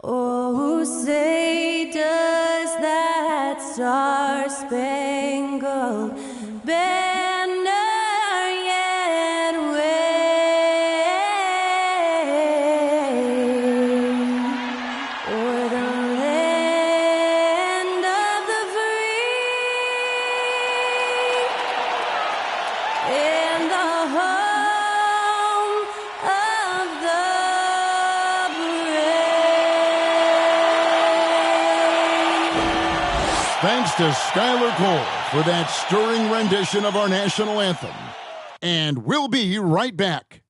Oh, say does that star-spangled banner yet wave o'er the land of the free and the home of the brave. Thanks to Skylar Cole for that stirring rendition of our national anthem. And we'll be right back.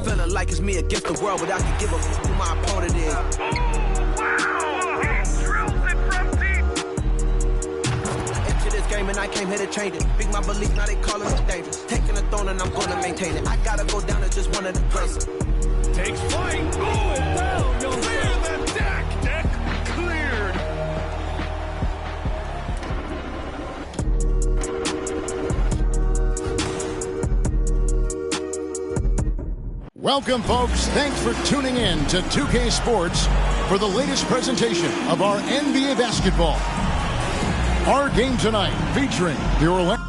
Feeling like it's me against the world, but I can give a f who my opponent is. Oh, wow! He drills it from deep. I entered this game and I came here to change it. Big my belief, now they calling me dangerous. Taking the throne and I'm gonna maintain it. I gotta go down as just one of the greatest. Takes flight. Oh, down. You'll clear the deck. Deck cleared. Welcome, folks. Thanks for tuning in to 2K Sports for the latest presentation of our NBA basketball. Our game tonight featuring the Orlando.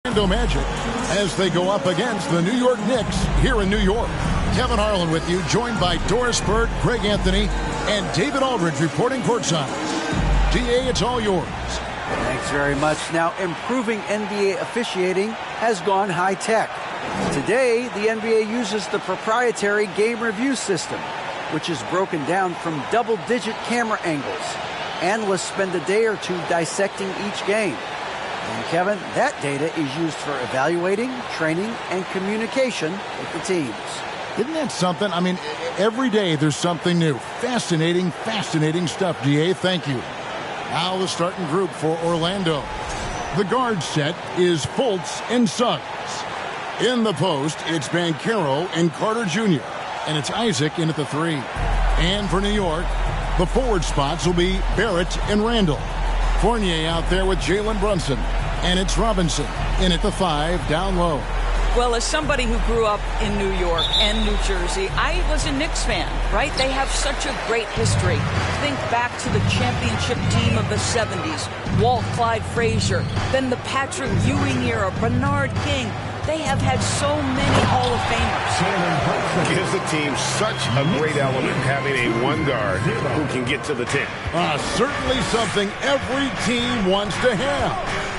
Orlando Magic as they go up against the New York Knicks here in New York. Kevin Harlan with you, joined by Doris Burke, Greg Anthony, and David Aldridge reporting courtside. DA, it's all yours. Thanks very much. Now, improving NBA officiating has gone high-tech. Today, the NBA uses the proprietary game review system. which is broken down from double-digit camera angles. Analysts spend a day or two dissecting each game. And Kevin, that data is used for evaluating, training, and communication with the teams. Isn't that something? I mean, every day there's something new. Fascinating, fascinating stuff, DA. Thank you. Now the starting group for Orlando. The guard set is Fultz and Suggs. In the post, it's Banchero and Carter Jr. And it's Isaac in at the 3. And for New York, the forward spots will be Barrett and Randall. Fournier out there with Jalen Brunson. And it's Robinson in at the 5 down low. Well, as somebody who grew up in New York and New Jersey, I was a Knicks fan, right? They have such a great history. Think back to the championship team of the 70s, Walt Clyde Frazier, then the Patrick Ewing era, Bernard King. They have had so many Hall of Famers. Gives the team such a great element having a one guard who can get to the 10. Certainly something every team wants to have.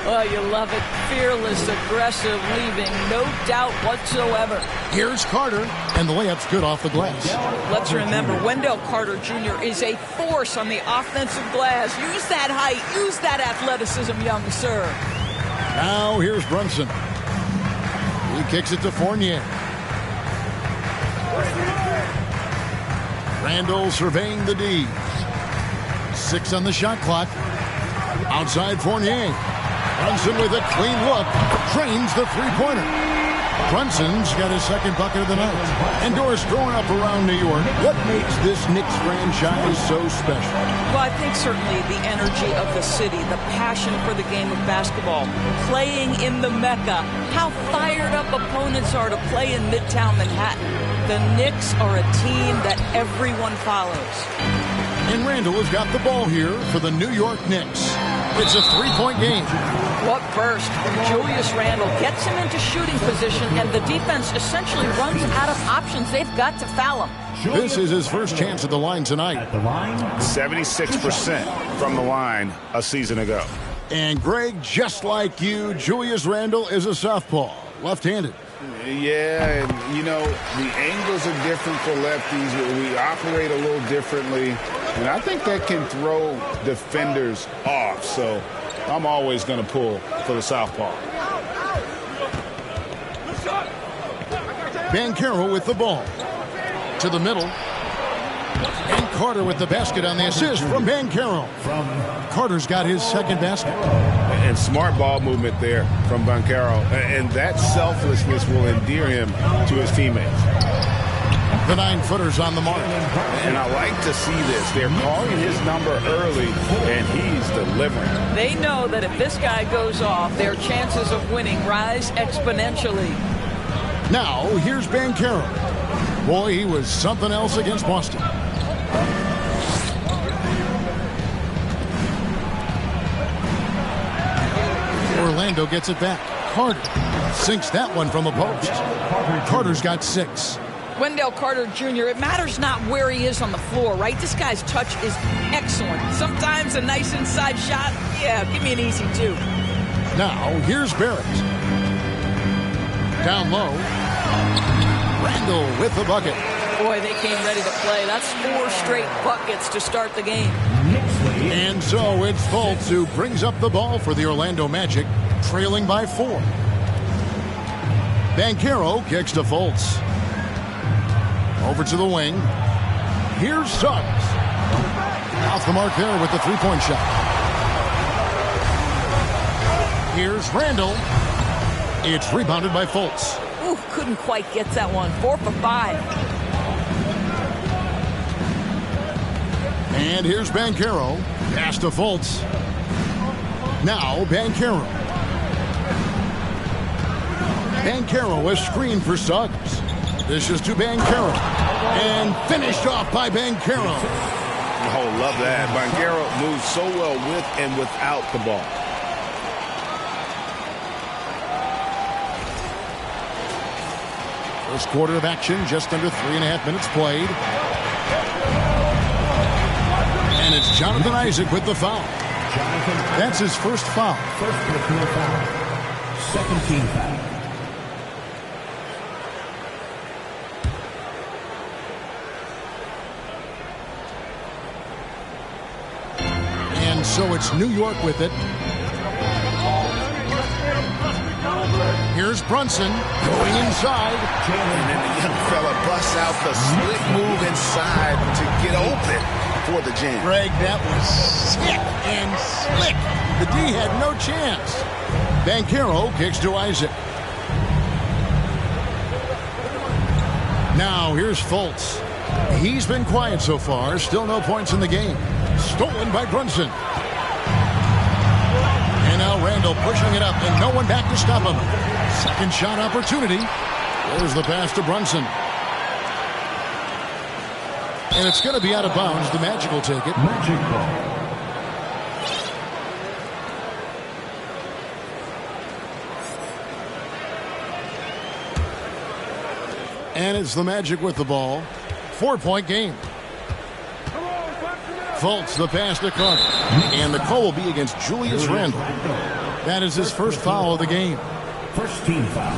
Oh, you love it. Fearless, aggressive, leaving no doubt whatsoever. Here's Carter, and the layup's good off the glass. Let's remember, Wendell Carter Jr. is a force on the offensive glass. Use that height, use that athleticism, young sir. Now here's Brunson. He kicks it to Fournier. Randall surveying the D's. 6 on the shot clock. Outside Fournier. Brunson with a clean look. Drains the three-pointer. Brunson's got his second bucket of the night. And Doris, growing up around New York, what makes this Knicks franchise so special? Well, I think certainly the energy of the city, the passion for the game of basketball, playing in the Mecca, how fired up opponents are to play in Midtown Manhattan. The Knicks are a team that everyone follows. And Randall has got the ball here for the New York Knicks. It's a three-point game. What burst from Julius Randle gets him into shooting position, and the defense essentially runs out of options. They've got to foul him. This is his first chance at the line tonight. 76% from the line a season ago. And Greg, just like you, Julius Randle is a southpaw, left-handed. Yeah, and you know, the angles are different for lefties. We operate a little differently, and I think that can throw defenders off. So I'm always going to pull for the southpaw. Banchero with the ball. To the middle. And Carter with the basket on the assist from Banchero. Carter's got his second basket. And smart ball movement there from Banchero. And that selflessness will endear him to his teammates. The 9-footer's on the mark. And I like to see this. They're calling his number early, and he's delivering. They know that if this guy goes off, their chances of winning rise exponentially. Now, here's Banchero. Boy, he was something else against Boston. Orlando gets it back. Carter sinks that one from the post. Carter's got 6. Wendell Carter Jr., it matters not where he is on the floor, right? This guy's touch is excellent. Sometimes a nice inside shot, yeah, give me an easy 2. Now, here's Barrett. Down low. Randall with the bucket. Boy, they came ready to play. That's 4 straight buckets to start the game. And so it's Fultz who brings up the ball for the Orlando Magic, trailing by 4. Banchero kicks to Fultz. Over to the wing. Here's Suggs. Off the mark there with the three-point shot. Here's Randall. It's rebounded by Fultz. Ooh, couldn't quite get that one. 4 for 5. And here's Banchero. Pass to Fultz. Now Banchero. Banchero is screened for Suggs. This is to Banchero. And finished off by Banchero. Oh, love that. Banchero moves so well with and without the ball. First quarter of action, just under 3.5 minutes played. And it's Jonathan Isaac with the foul. That's his first foul. First personal foul. Second team foul. So it's New York with it. Here's Brunson going inside. And then the young fella busts out the split move inside to get open for the jam. Greg, that was sick and slick. The D had no chance. Banchero kicks to Isaac. Now here's Fultz. He's been quiet so far. Still no points in the game. Stolen by Brunson. And now Randall pushing it up and no one back to stop him. Second shot opportunity. There's the pass to Brunson. And it's going to be out of bounds. The Magic will take it. Magic ball. And it's the Magic with the ball. 4-point game. Fultz, the pass to Carter. And the call will be against Julius Randle. That is his first foul of the game. First team foul.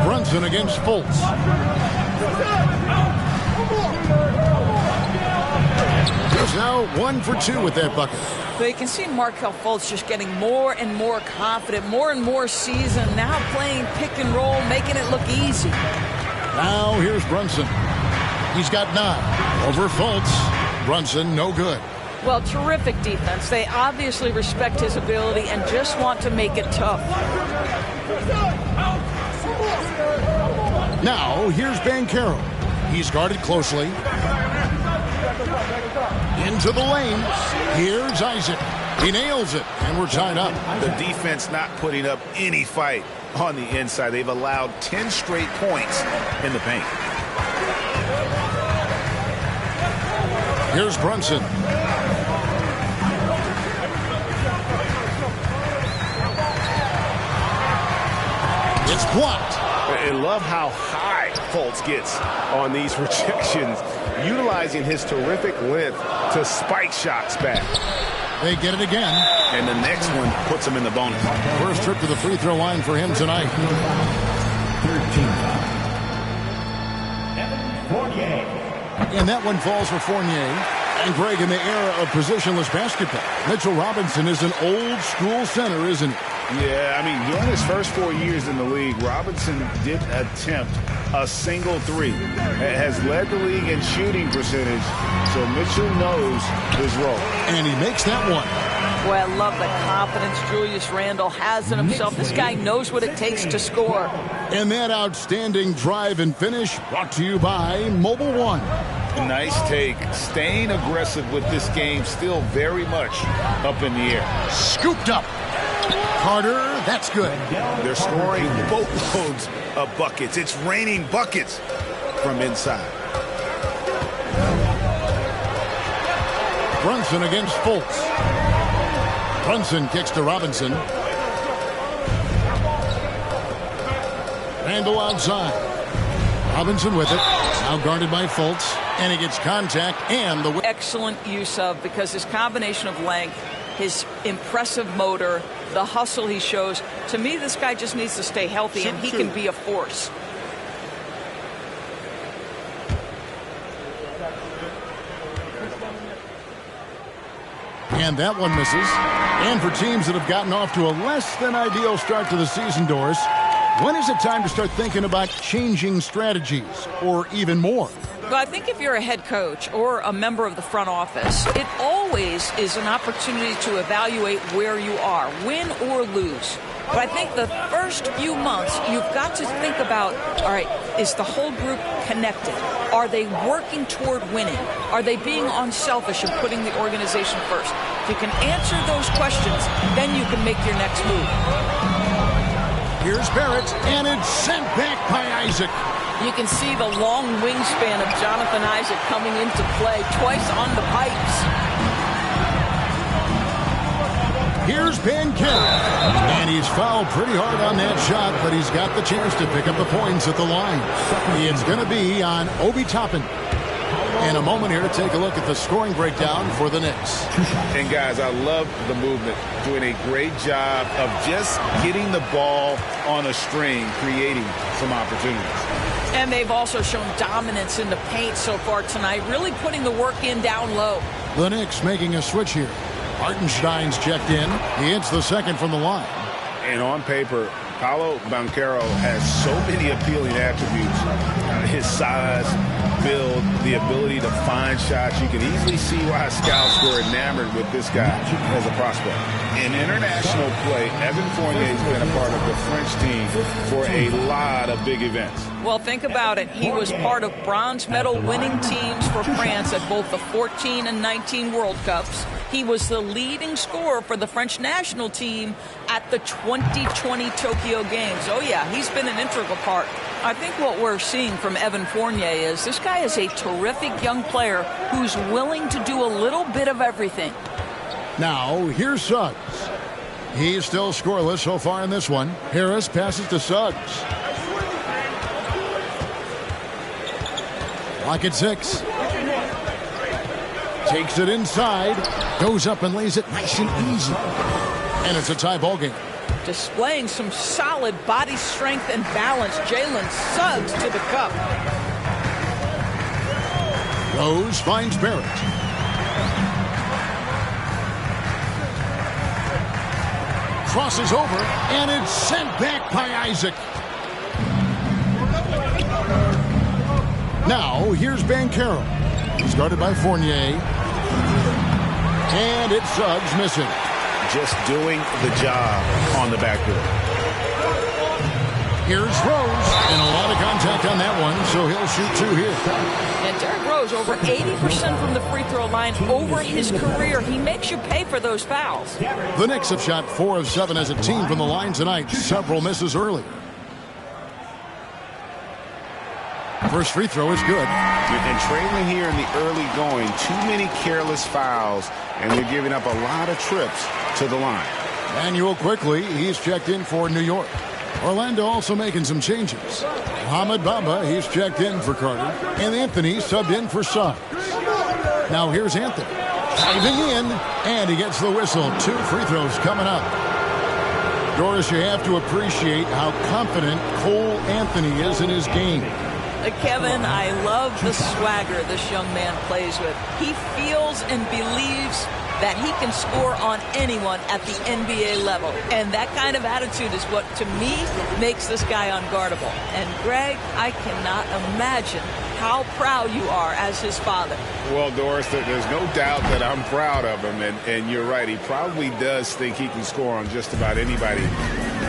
Brunson against Fultz. He's now 1 for 2 with that bucket. So you can see Markelle Fultz just getting more and more confident, more and more seasoned, now playing pick and roll, making it look easy. Now here's Brunson. He's got 9 over Fultz. Brunson, no good. Well, terrific defense. They obviously respect his ability and just want to make it tough. Now here's Banchero. He's guarded closely. Into the lane. Here's Isaac. He nails it, and we're tied up. The defense not putting up any fight on the inside. They've allowed 10 straight points in the paint. Here's Brunson. It's blocked. I love how high Fultz gets on these rejections, utilizing his terrific length to spike shots back. They get it again. And the next one puts him in the bonus. First trip to the free throw line for him tonight. 13 foul. Evan Fournier. And that one falls for Fournier. And Greg, in the era of positionless basketball, Mitchell Robinson is an old school center, isn't he? Yeah, I mean, during his first 4 years in the league, Robinson didn't attempt a single three. Has led the league in shooting percentage, so Mitchell knows his role. And he makes that one. Boy, I love the confidence Julius Randle has in himself. This guy knows what it takes to score. And that outstanding drive and finish brought to you by Mobile One. Nice take. Staying aggressive with this game, still very much up in the air. Scooped up. Carter, that's good. They're scoring boatloads of buckets. It's raining buckets from inside. Brunson against Fultz. Brunson kicks to Robinson. Randle outside. Robinson with it. Now guarded by Fultz. And he gets contact and the... Excellent use of, because his combination of length, his impressive motor, the hustle he shows. To me, this guy just needs to stay healthy, and he can be a force. And that one misses. And for teams that have gotten off to a less than ideal start to the season, Doris, when is it time to start thinking about changing strategies or even more? Well, I think if you're a head coach or a member of the front office, it always is an opportunity to evaluate where you are, win or lose. But I think the first few months, you've got to think about, all right, is the whole group connected? Are they working toward winning? Are they being unselfish and putting the organization first? If you can answer those questions, then you can make your next move. Here's Barrett, and it's sent back by Isaac. You can see the long wingspan of Jonathan Isaac coming into play, twice on the pipes. Here's Banchero, and he's fouled pretty hard on that shot, but he's got the chance to pick up the points at the line. It's going to be on Obi Toppin. And a moment here to take a look at the scoring breakdown for the Knicks. And guys, I love the movement. Doing a great job of just getting the ball on a string, creating some opportunities. And they've also shown dominance in the paint so far tonight, really putting the work in down low. The Knicks making a switch here. Hartenstein's checked in. He hits the second from the line. And on paper, Paolo Banchero has so many appealing attributes. His size, build, the ability to find shots. You can easily see why scouts were enamored with this guy as a prospect. In international play, Evan Fournier has been a part of the French team for a lot of big events. Well, think about it. He was part of bronze medal winning teams for France at both the 14 and 19 World Cups. He was the leading scorer for the French national team at the 2020 Tokyo Games. Oh, yeah, he's been an integral part. I think what we're seeing from Evan Fournier is this guy is a terrific young player who's willing to do a little bit of everything. Now, here's Suggs. He's still scoreless so far in this one. Harris passes to Suggs. Clock at 6. Takes it inside. Goes up and lays it nice and easy. And it's a tie ball game. Displaying some solid body strength and balance. Jalen Suggs to the cup. Rose finds Barrett. Crosses over, and it's sent back by Isaac. Now, here's Banchero. He's guarded by Fournier. And it's Suggs missing. Just doing the job on the backboard. Here's Rose, and a lot of contact on that one, so he'll shoot 2 here. And Derrick Rose, over 80% from the free throw line over his career. He makes you pay for those fouls. The Knicks have shot 4 of 7 as a team from the line tonight. Several misses early. First free throw is good. And trailing here in the early going, too many careless fouls, and they're giving up a lot of trips to the line. Manuel quickly, he's checked in for New York. Orlando also making some changes. Mohamed Bamba, he's checked in for Carter. And Anthony subbed in for Suggs. Now here's Anthony. Diving in, and he gets the whistle. 2 free throws coming up. Doris, you have to appreciate how confident Cole Anthony is in his game. Kevin, I love the swagger this young man plays with. He feels and believes that he can score on anyone at the NBA level. And that kind of attitude is what, to me, makes this guy unguardable. And, Greg, I cannot imagine how proud you are as his father. Well, Doris, there's no doubt that I'm proud of him. And you're right, he probably does think he can score on just about anybody,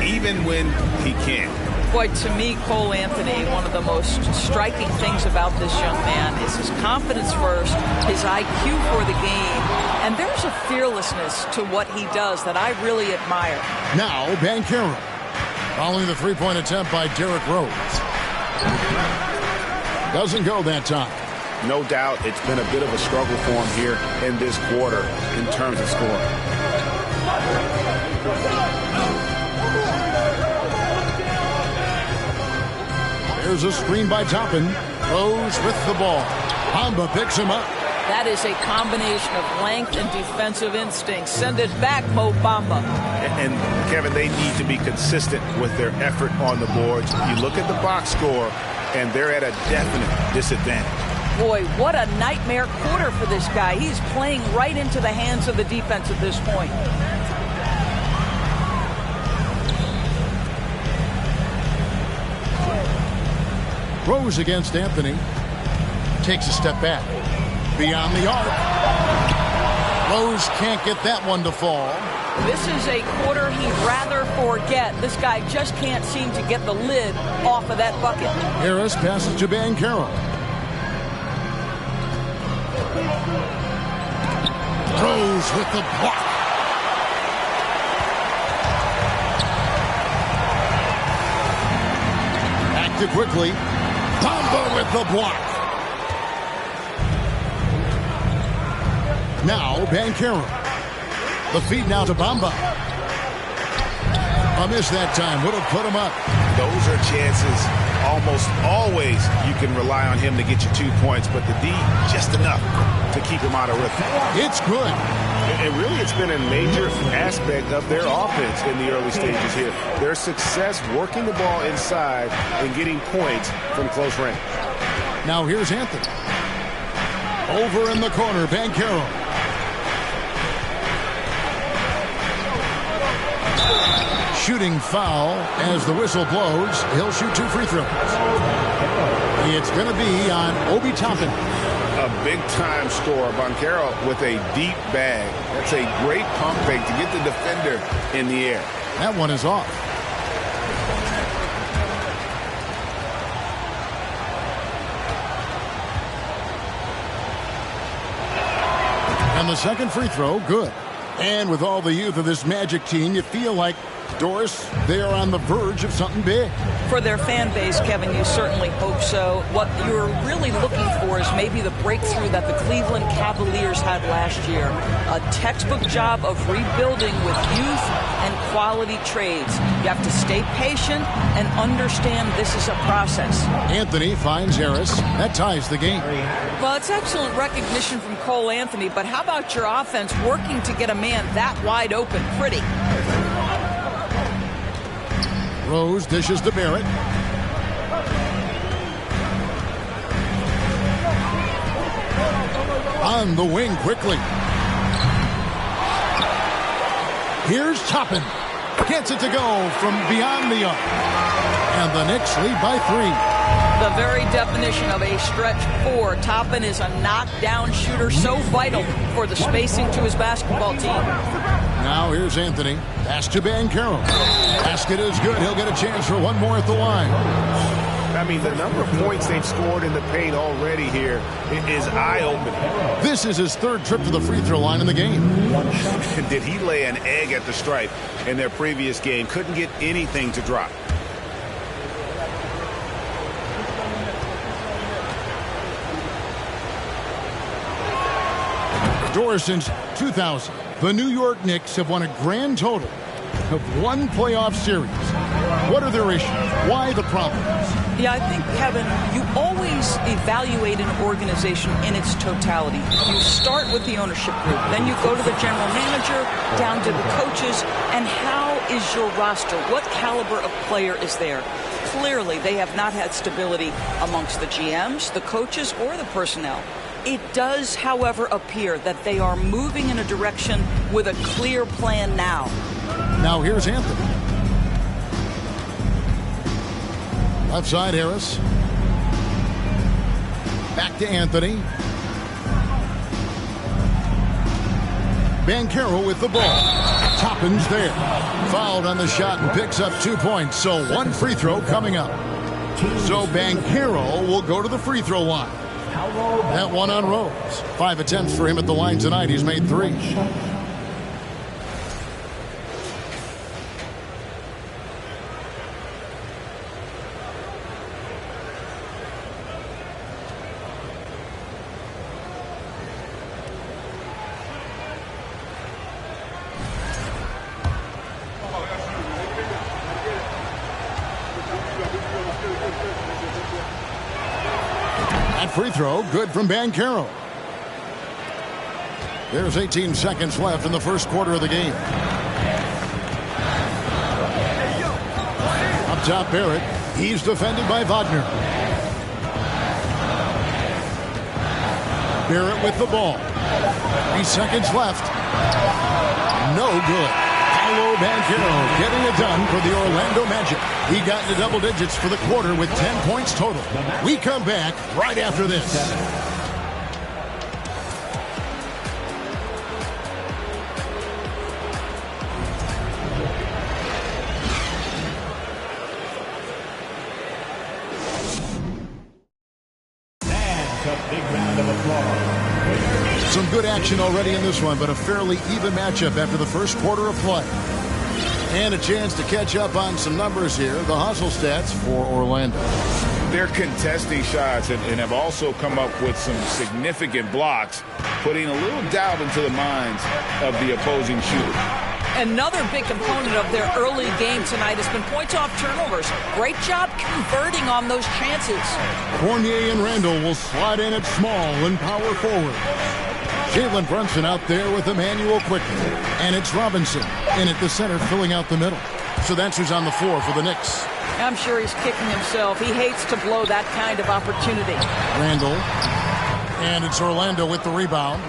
even when he can't. Boy, to me, Cole Anthony, one of the most striking things about this young man is his confidence first, his IQ for the game, and there's a fearlessness to what he does that I really admire. Now, Banchero. Following the three-point attempt by Derrick Rose. Doesn't go that time. No doubt it's been a bit of a struggle for him here in this quarter in terms of scoring. There's a screen by Toppin. Rose with the ball. Bamba picks him up. That is a combination of length and defensive instinct. Send it back, Mo Bamba. And Kevin, they need to be consistent with their effort on the boards. You look at the box score, and they're at a definite disadvantage. Boy, what a nightmare quarter for this guy. He's playing right into the hands of the defense at this point. Rose against Anthony. Takes a step back. Beyond the arc. Rose can't get that one to fall. This is a quarter he'd rather forget. This guy just can't seem to get the lid off of that bucket. Harris passes to Banchero. Rose with the block. Back to quickly. Bamba with the block. Now Banchero. The feed now to Bamba. A miss that time would have put him up. Those are chances almost always you can rely on him to get you 2 points, but the D, just enough to keep him out of rhythm. It's good. And really, it's been a major aspect of their offense in the early stages here. Their success working the ball inside and getting points from close range. Now here's Anthony. Over in the corner, Banchero. Shooting foul as the whistle blows. He'll shoot 2 free throws. It's going to be on Obi Toppin. A big-time scorer, Banchero, with a deep bag. That's a great pump fake to get the defender in the air. That one is off. And the second free throw, good. And with all the youth of this Magic team, you feel like, Doris, they are on the verge of something big. For their fan base, Kevin, you certainly hope so. What you're really looking for is maybe the breakthrough that the Cleveland Cavaliers had last year. A textbook job of rebuilding with youth and quality trades. You have to stay patient and understand this is a process. Anthony finds Harris. That ties the game. Well, it's excellent recognition from Cole Anthony, but how about your offense working to get a man that wide open? Pretty. Rose dishes to Barrett. On the wing quickly. Here's Toppin. Gets it to go from beyond the arc. And the Knicks lead by 3. The very definition of a stretch 4. Toppin is a knockdown shooter, so vital for the spacing to his basketball team. Now here's Anthony. Pass to Banchero. Basket is good. He'll get a chance for one more at the line. I mean, the number of points they've scored in the paint already here is eye-opening. This is his 3rd trip to the free throw line in the game. Did he lay an egg at the stripe in their previous game? Couldn't get anything to drop. Doris, since 2000, the New York Knicks have won a grand total of 1 playoff series. What are their issues? Why the problems? Yeah, I think, Kevin, you always evaluate an organization in its totality. You start with the ownership group, then you go to the general manager, down to the coaches, and how is your roster? What caliber of player is there? Clearly, they have not had stability amongst the GMs, the coaches, or the personnel. It does, however, appear that they are moving in a direction with a clear plan now. Now here's Anthony. Left side, Harris. Back to Anthony. Banchero with the ball. Toppin's there. Fouled on the shot and picks up 2 points. So 1 free throw coming up. So Banchero will go to the free throw line. That one on Rose. 5 attempts for him at the line tonight. He's made 3. Free throw, good from Banchero. There's 18 seconds left in the first quarter of the game. Up top, Barrett. He's defended by Wagner. Barrett with the ball. 3 seconds left. No good. Paolo Banchero getting it done for the Orlando Magic. He got into double digits for the quarter with 10 points total. We come back right after this. Some good action already in this one, but a fairly even matchup after the first quarter of play. And a chance to catch up on some numbers here. The hustle stats for Orlando. They're contesting shots and have also come up with some significant blocks, putting a little doubt into the minds of the opposing shooter. Another big component of their early game tonight has been points off turnovers. Great job converting on those chances. Fournier and Randall will slide in at small and power forward. Jalen Brunson out there with Emmanuel quickly. And it's Robinson in at the center, filling out the middle. So that's who's on the floor for the Knicks. I'm sure he's kicking himself. He hates to blow that kind of opportunity. Randall. And it's Orlando with the rebound.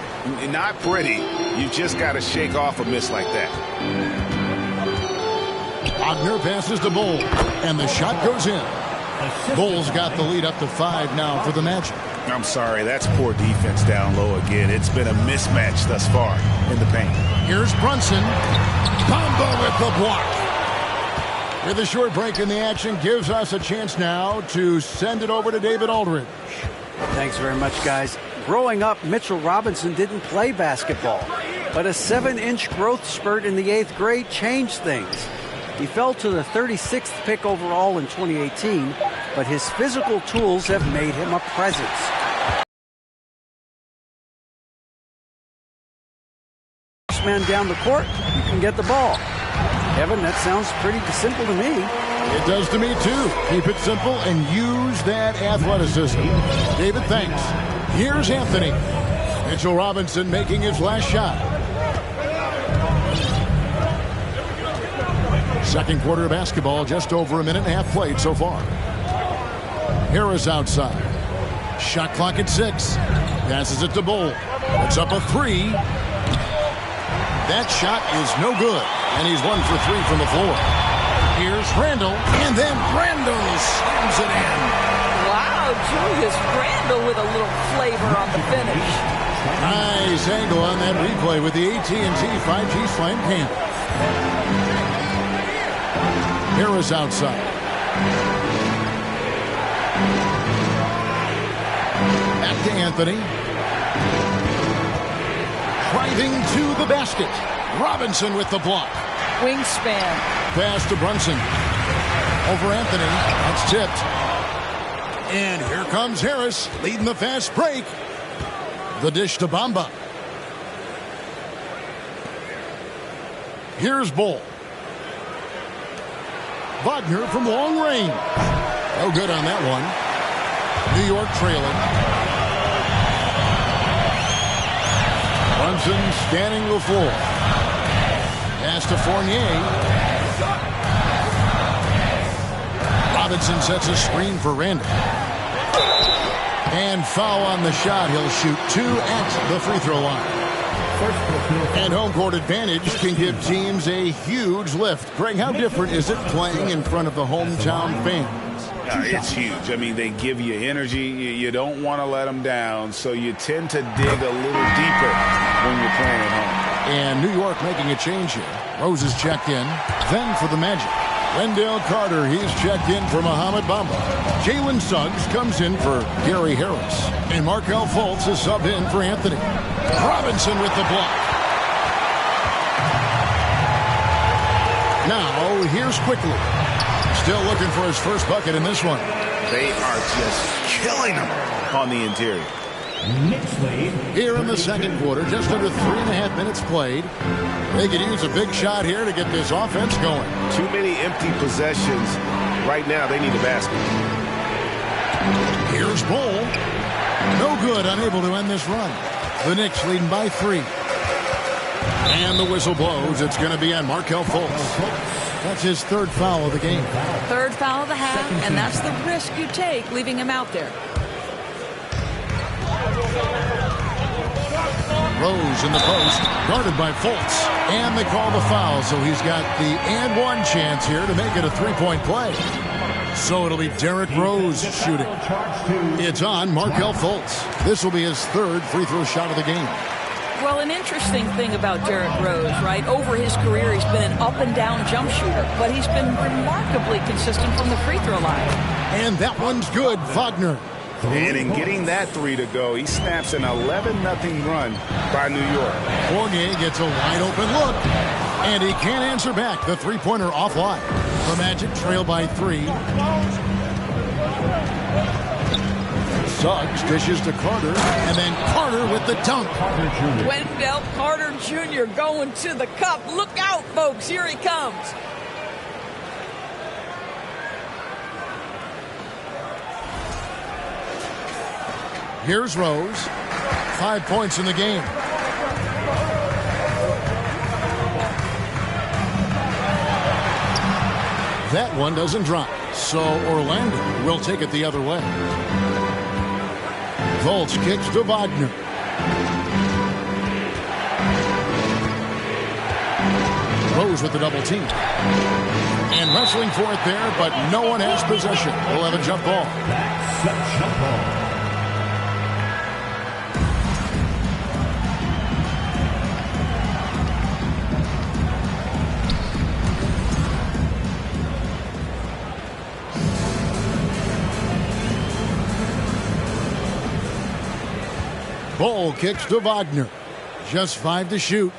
Not pretty. You just got to shake off a miss like that. Wagner passes to Bull. And the shot goes in. Bull's got the lead up to 5 now for the Magic. I'm sorry, that's poor defense down low again. It's been a mismatch thus far in the paint. Here's Brunson. Bamba with the block. With a short break in the action, gives us a chance now to send it over to David Aldridge. Thanks very much, guys. Growing up, Mitchell Robinson didn't play basketball, but a 7-inch growth spurt in the 8th grade changed things. He fell to the 36th pick overall in 2018, but his physical tools have made him a presence. Man down the court, you can get the ball. Kevin, that sounds pretty simple to me. It does to me, too. Keep it simple and use that athleticism. David, thanks. Here's Anthony. Mitchell Robinson making his last shot. Second quarter of basketball, just over a minute and a half played so far. Harris outside. Shot clock at 6. Passes it to Bull. Puts up a 3. That shot is no good, and he's 1 for 3 from the floor. Here's Randall, and then Randall slams it in. Wow, Julius Randall with a little flavor on the finish. Nice angle on that replay with the AT&T 5G slam cam. Harris outside. Back to Anthony. Driving to the basket. Robinson with the block. Wingspan. Pass to Brunson. Over Anthony. That's tipped. And here comes Harris leading the fast break. The dish to Bamba. Here's Bull. Wagner from long range. No good on that one. New York trailing. Brunson scanning the floor. Pass to Fournier. Robinson sets a screen for Randall. And foul on the shot. He'll shoot 2 at the free throw line. And home court advantage can give teams a huge lift. Greg, how different is it playing in front of the hometown fans? It's huge. I mean, they give you energy. You don't want to let them down, so you tend to dig a little deeper when you're playing at home. And New York making a change here. Rose is checked in. Then for the Magic, Wendell Carter, he's checked in for Mohamed Bamba. Jalen Suggs comes in for Gary Harris. And Markelle Fultz is subbed in for Anthony. Robinson with the block. Now, here's Quickly. Still looking for his first bucket in this one. They are just killing him on the interior. Here in the second quarter, just under 3.5 minutes played. They could use a big shot here to get this offense going. Too many empty possessions. Right now, they need a basket. Here's Bull. No good, unable to end this run. The Knicks leading by 3. And the whistle blows. It's going to be on Markelle Fultz. That's his 3rd foul of the game. 3rd foul of the half, and that's the risk you take, leaving him out there. Rose in the post, guarded by Fultz. And they call the foul, so he's got the and one chance here to make it a 3-point play. So it'll be Derrick Rose shooting. It's on Markelle Fultz. This will be his 3rd free throw shot of the game. Well, an interesting thing about Derrick Rose, right? Over his career, he's been an up-and-down jump shooter, but he's been remarkably consistent from the free throw line. And that one's good, Wagner. And in getting that 3 to go, he snaps an 11-0 run by New York. Fournier gets a wide-open look, and he can't answer back. The three-pointer offline. The Magic trail by 3. Suggs dishes to Carter, and then Carter with the dunk. Wendell Carter Jr. going to the cup. Look out, folks. Here he comes. Here's Rose. 5 points in the game. That one doesn't drop, so Orlando will take it the other way. Fultz kicks to Wagner. Rose with the double team. And wrestling for it there, but no one has possession. We'll have a jump ball. Set jump ball. Ball kicks to Wagner. Just 5 to shoot.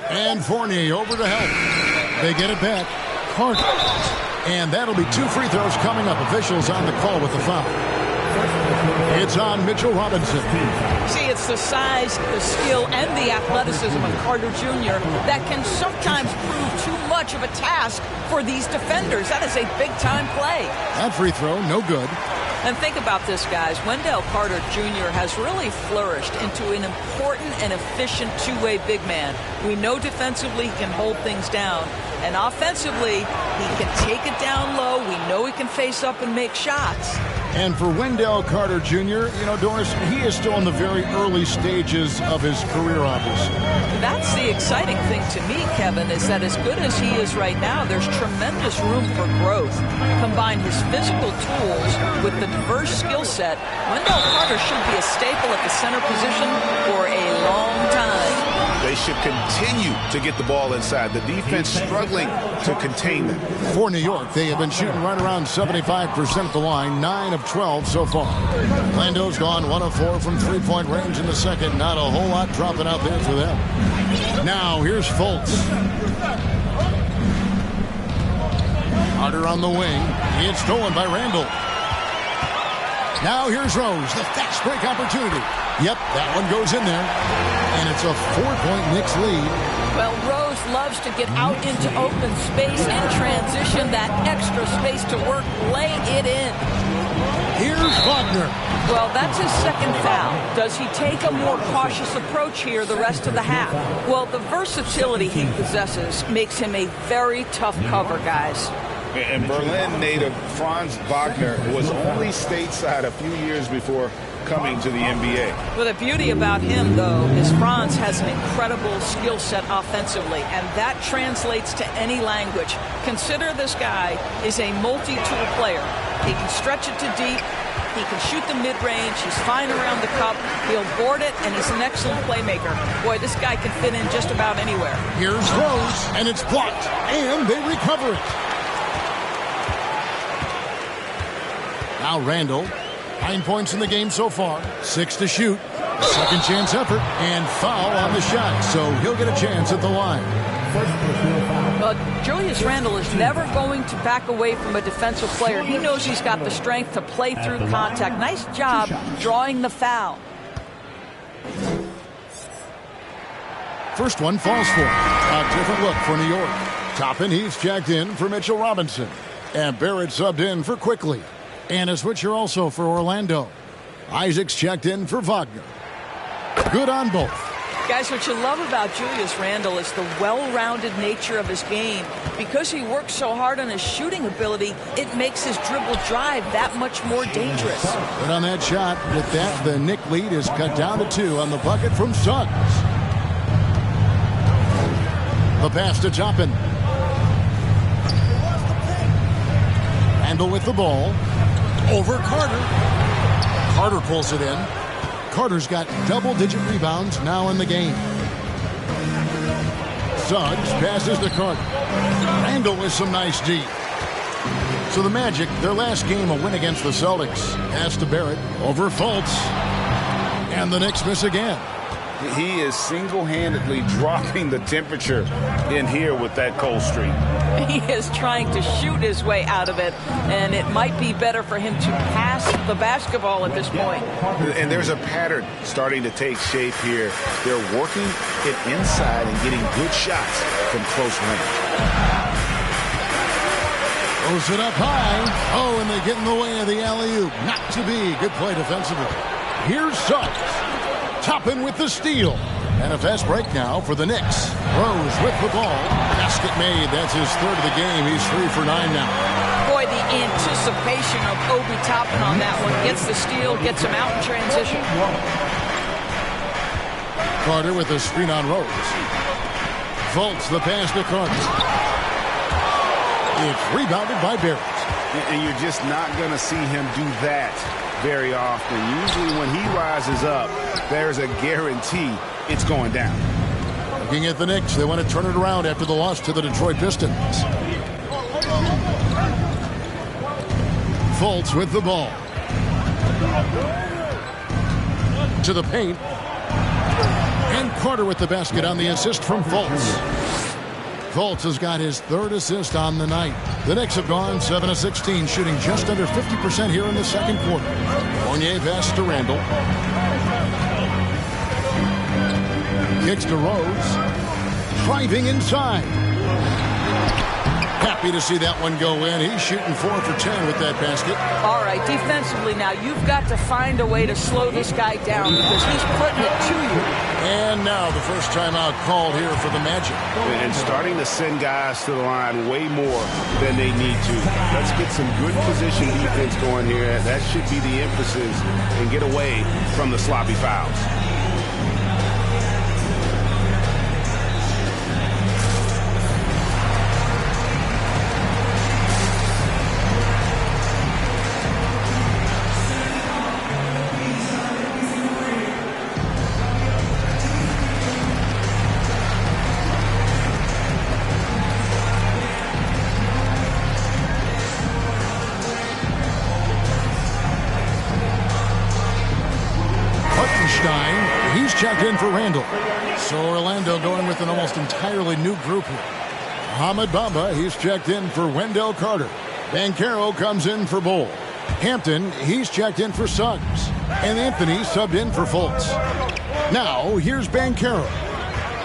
And Fournier over to help. They get it back. Carter. And that'll be 2 free throws coming up. Officials on the call with the foul. It's on Mitchell Robinson. See, it's the size, the skill, and the athleticism of Carter Jr. that can sometimes prove too much of a task for these defenders. That is a big-time play. That free throw, no good. And think about this, guys. Wendell Carter Jr. has really flourished into an important and efficient two-way big man. We know defensively he can hold things down. And offensively, he can take it down low. We know he can face up and make shots. And for Wendell Carter Jr., you know, Doris, he is still in the very early stages of his career, obviously. That's the exciting thing to me, Kevin, is that as good as he is right now, there's tremendous room for growth. Combine his physical tools with the diverse skill set, Wendell Carter should be a staple at the center position for a long time. They should continue to get the ball inside. The defense struggling to contain them. For New York, they have been shooting right around 75% at the line, 9 of 12 so far. Orlando's gone 1 of 4 from three-point range in the second. Not a whole lot dropping out there for them. Now, here's Fultz. Carter on the wing. It's stolen by Randall. Now here's Rose, the fast break opportunity. Yep, that one goes in there. And it's a 4-point Knicks lead. Well, Rose loves to get out into open space in transition, that extra space to work, lay it in. Here's Wagner. Well, that's his second foul. Does he take a more cautious approach here the rest of the half? Well, the versatility he possesses makes him a very tough cover, guys. And Berlin native Franz Wagner was only stateside a few years before coming to the NBA. Well, the beauty about him, though, is Franz has an incredible skill set offensively, and that translates to any language. Consider this guy is a multi-tool player. He can stretch it to deep. He can shoot the mid-range. He's fine around the cup. He'll board it, and he's an excellent playmaker. Boy, this guy can fit in just about anywhere. Here's Rose, and it's blocked, and they recover it. Now Randall, 9 points in the game so far, 6 to shoot. Second chance effort, and foul on the shot, so he'll get a chance at the line. But Julius Randle is never going to back away from a defensive player. He knows he's got the strength to play through contact. Nice job drawing the foul. First one falls for him. A different look for New York. Toppin, he's checked in for Mitchell Robinson. And Barrett subbed in for Quickly. And a switcher also for Orlando. Isaacs checked in for Wagner. Good on both. Guys, what you love about Julius Randle is the well-rounded nature of his game. Because he works so hard on his shooting ability, it makes his dribble drive that much more dangerous. Good on that shot. With that, the Knick lead is cut down to 2 on the bucket from Suggs. The pass to Toppin. Randle with the ball. Over Carter. Carter pulls it in. Carter's got double-digit rebounds now in the game. Suggs passes to Carter. Randle with some nice D. So the Magic, their last game, a win against the Celtics. Pass to Barrett over Fultz. And the Knicks miss again. He is single-handedly dropping the temperature in here with that cold streak. He is trying to shoot his way out of it, and it might be better for him to pass the basketball at this point. And there's a pattern starting to take shape here. They're working it inside and getting good shots from close range. Throws it up high. Oh, and they get in the way of the alley-oop. Not to be. Good play defensively. Here's Suggs. Toppin with the steal. And a fast break now for the Knicks. Rose with the ball. Basket made. That's his third of the game. He's 3 for 9 now. Boy, the anticipation of Obi Toppin on that one. Gets the steal, gets him out in transition. Carter with the screen on Rose. Fultz the pass to Carter. It's rebounded by Barrett. And you're just not going to see him do that very often. Usually when he rises up, there's a guarantee it's going down. Looking at the Knicks, they want to turn it around after the loss to the Detroit Pistons. Fultz with the ball. To the paint. And Carter with the basket on the assist from Fultz. Fultz has got his third assist on the night. The Knicks have gone 7 of 16, shooting just under 50% here in the second quarter. Fournier pass to Randall. Kicks to Rose. Driving inside. Happy to see that one go in. He's shooting 4 for 10 with that basket. All right, defensively now, you've got to find a way to slow this guy down because he's putting it to you. And now the first timeout called here for the Magic. And starting to send guys to the line way more than they need to. Let's get some good position defense going here. That should be the emphasis and get away from the sloppy fouls. He's checked in for Randall. So Orlando going with an almost entirely new group here. Mohamed Bamba, he's checked in for Wendell Carter. Banchero comes in for Bull. Hampton, he's checked in for Suggs. And Anthony subbed in for Fultz. Now, here's Banchero.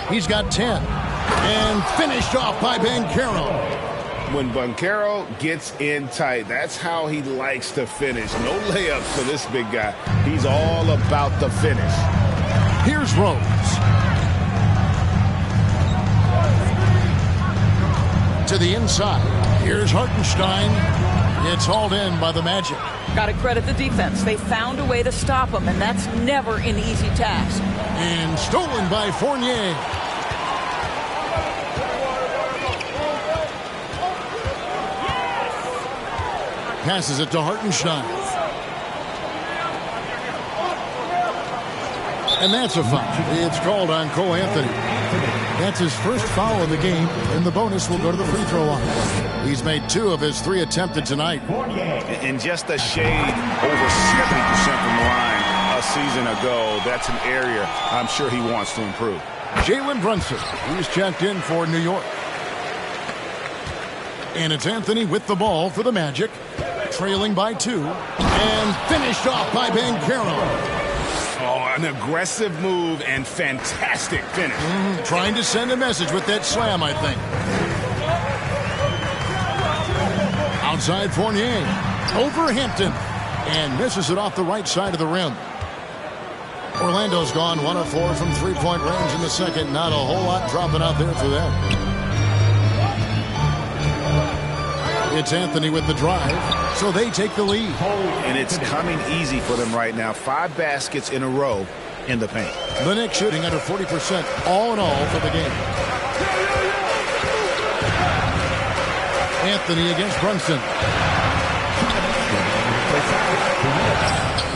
He's got 10. And finished off by Banchero. When Banchero gets in tight, that's how he likes to finish. No layups for this big guy. He's all about the finish. Here's Rose. To the inside. Here's Hartenstein. It's hauled in by the Magic. Got to credit the defense. They found a way to stop him, and that's never an easy task. And stolen by Fournier. Passes it to Hartenstein. And that's a foul. It's called on Cole Anthony. That's his first foul of the game, and the bonus will go to the free throw line. He's made 2 of his 3 attempted tonight. And just a shade over 70% from the line a season ago. That's an area I'm sure he wants to improve. Jalen Brunson, he's checked in for New York. And it's Anthony with the ball for the Magic. Trailing by 2. And finished off by Banchero. Oh, an aggressive move and fantastic finish. Trying to send a message with that slam, I think. Outside Fournier. Over Hampton. And misses it off the right side of the rim. Orlando's gone 1 of 4 from three-point range in the second. Not a whole lot dropping out there for them. It's Anthony with the drive, so they take the lead. And it's coming easy for them right now. 5 baskets in a row in the paint. The Knicks shooting under 40% all in all for the game. Anthony against Brunson.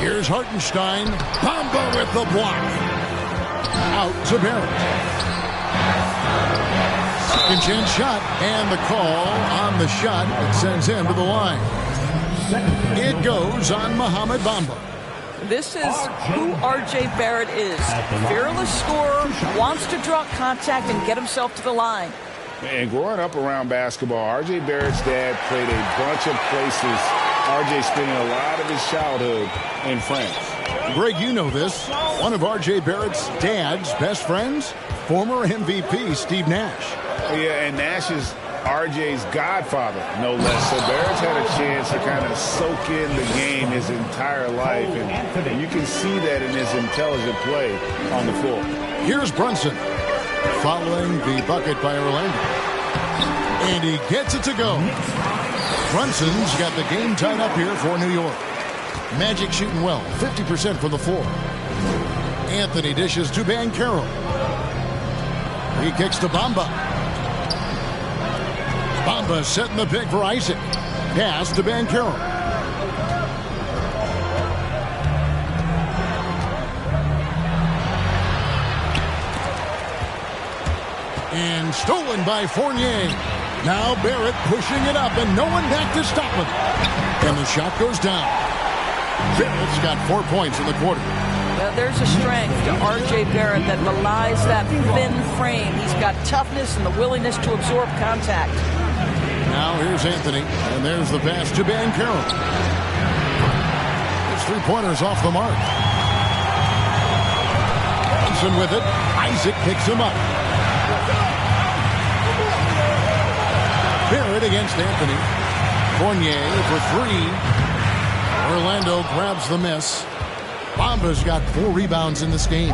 Here's Hartenstein. Bamba with the block. Out to Barrett. Second chance shot, and the call on the shot that sends him to the line. It goes on Mohamed Bamba. This is who R.J. Barrett is. Fearless scorer, wants to draw contact and get himself to the line. And growing up around basketball, R.J. Barrett's dad played a bunch of places. R.J. spending a lot of his childhood in France. Greg, you know this. One of R.J. Barrett's dad's best friends, former MVP Steve Nash. Yeah, and Nash is R.J.'s godfather, no less. So Barrett's had a chance to kind of soak in the game his entire life. And you can see that in his intelligent play on the floor. Here's Brunson following the bucket by Orlando. And he gets it to go. Brunson's got the game tied up here for New York. Magic shooting well, 50% from the floor. Anthony dishes to Banchero. He kicks to Bamba. Bamba setting the pick for Isaac. Pass to Banchero. And stolen by Fournier. Now Barrett pushing it up and no one back to stop him. And the shot goes down. Barrett's got 4 points in the quarter. Well, there's a strength to R.J. Barrett that belies that thin frame. He's got toughness and the willingness to absorb contact. Now here's Anthony, and there's the pass to Banchero. His three-pointers off the mark. Johnson with it. Isaac picks him up. Barrett against Anthony. Fournier for three. Orlando grabs the miss. Bamba's got 4 rebounds in this game.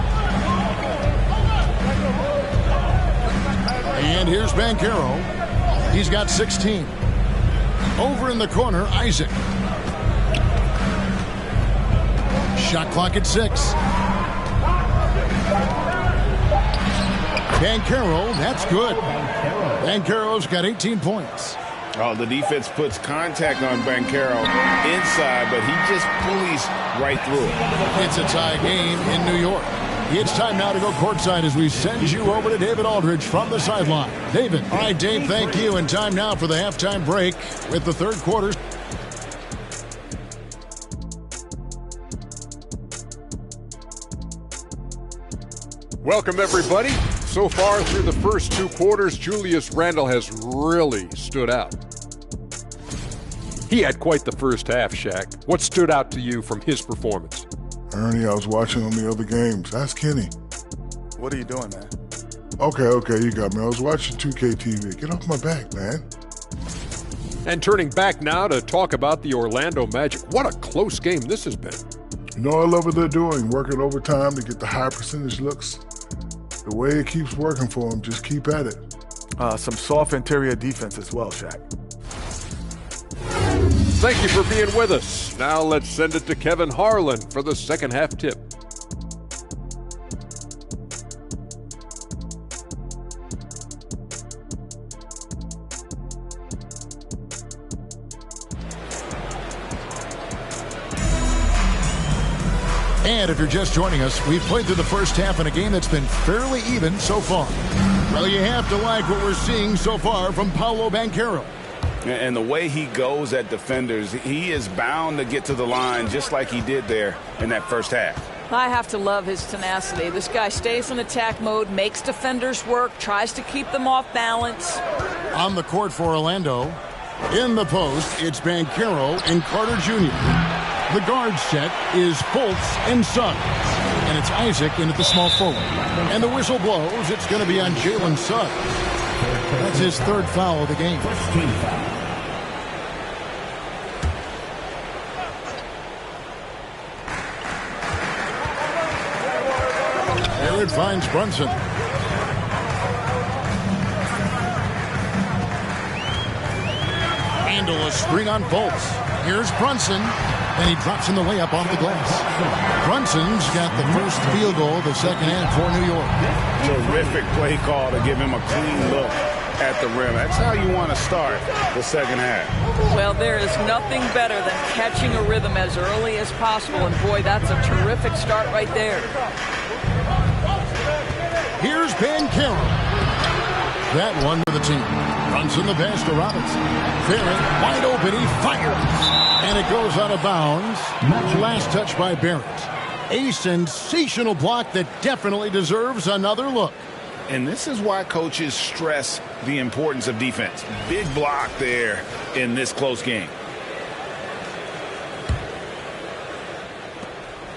And here's Banchero. He's got 16. Over in the corner, Isaac. Shot clock at 6. Banchero, that's good. Banchero's got 18 points. Oh, the defense puts contact on Banchero inside, but he just pulleys right through it. It's a tie game in New York. It's time now to go courtside as we send you over to David Aldridge from the sideline. David. All right, Dave, thank you. And time now for the halftime break with the third quarter. Welcome, everybody. So far through the first 2 quarters, Julius Randle has really stood out. He had quite the first half, Shaq. What stood out to you from his performance? Ernie, I was watching on the other games. Ask Kenny. What are you doing, man? Okay, you got me. I was watching 2K TV. Get off my back, man. And turning back now to talk about the Orlando Magic. What a close game this has been. You know, I love what they're doing, working overtime to get the high percentage looks. The way it keeps working for them, just keep at it. Some soft interior defense as well, Shaq. Thank you for being with us. Now let's send it to Kevin Harlan for the second half tip. And if you're just joining us, we've played through the first half in a game that's been fairly even so far. Well, you have to like what we're seeing so far from Paolo Banchero. And the way he goes at defenders, he is bound to get to the line just like he did there in that first half. I have to love his tenacity. This guy stays in attack mode, makes defenders work, tries to keep them off balance. On the court for Orlando, in the post, it's Banchero and Carter Jr. The guard set is Fultz and Suggs. And it's Isaac in at the small forward. And the whistle blows. It's going to be on Jalen Suggs. That's his third foul of the game. First team foul. There it finds Brunson. Handle a screen on Fultz. Here's Brunson. And he drops in the layup off the glass. Brunson's got the first field goal of the second half for New York. Terrific play call to give him a clean look at the rim. That's how you want to start the second half. Well, there is nothing better than catching a rhythm as early as possible. And boy, that's a terrific start right there. Here's Banchero. That one for the team. Brunson the pass to Robinson. Barrett wide open. He fires. And it goes out of bounds. Last touch by Barrett. A sensational block that definitely deserves another look. And this is why coaches stress the importance of defense. Big block there in this close game.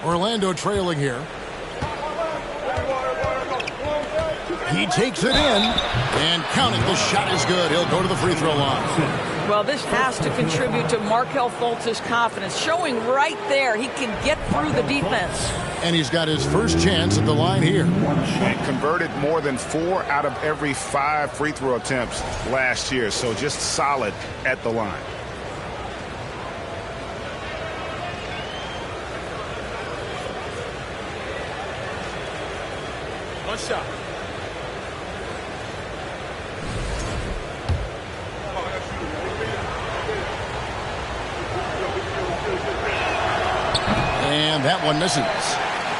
Orlando trailing here. He takes it in, and count it, the shot is good. He'll go to the free throw line. Well, this has to contribute to Markelle Fultz's confidence, showing right there he can get through the defense. And he's got his first chance at the line here. And converted more than 4 out of every 5 free throw attempts last year, so just solid at the line. One shot. And that one misses.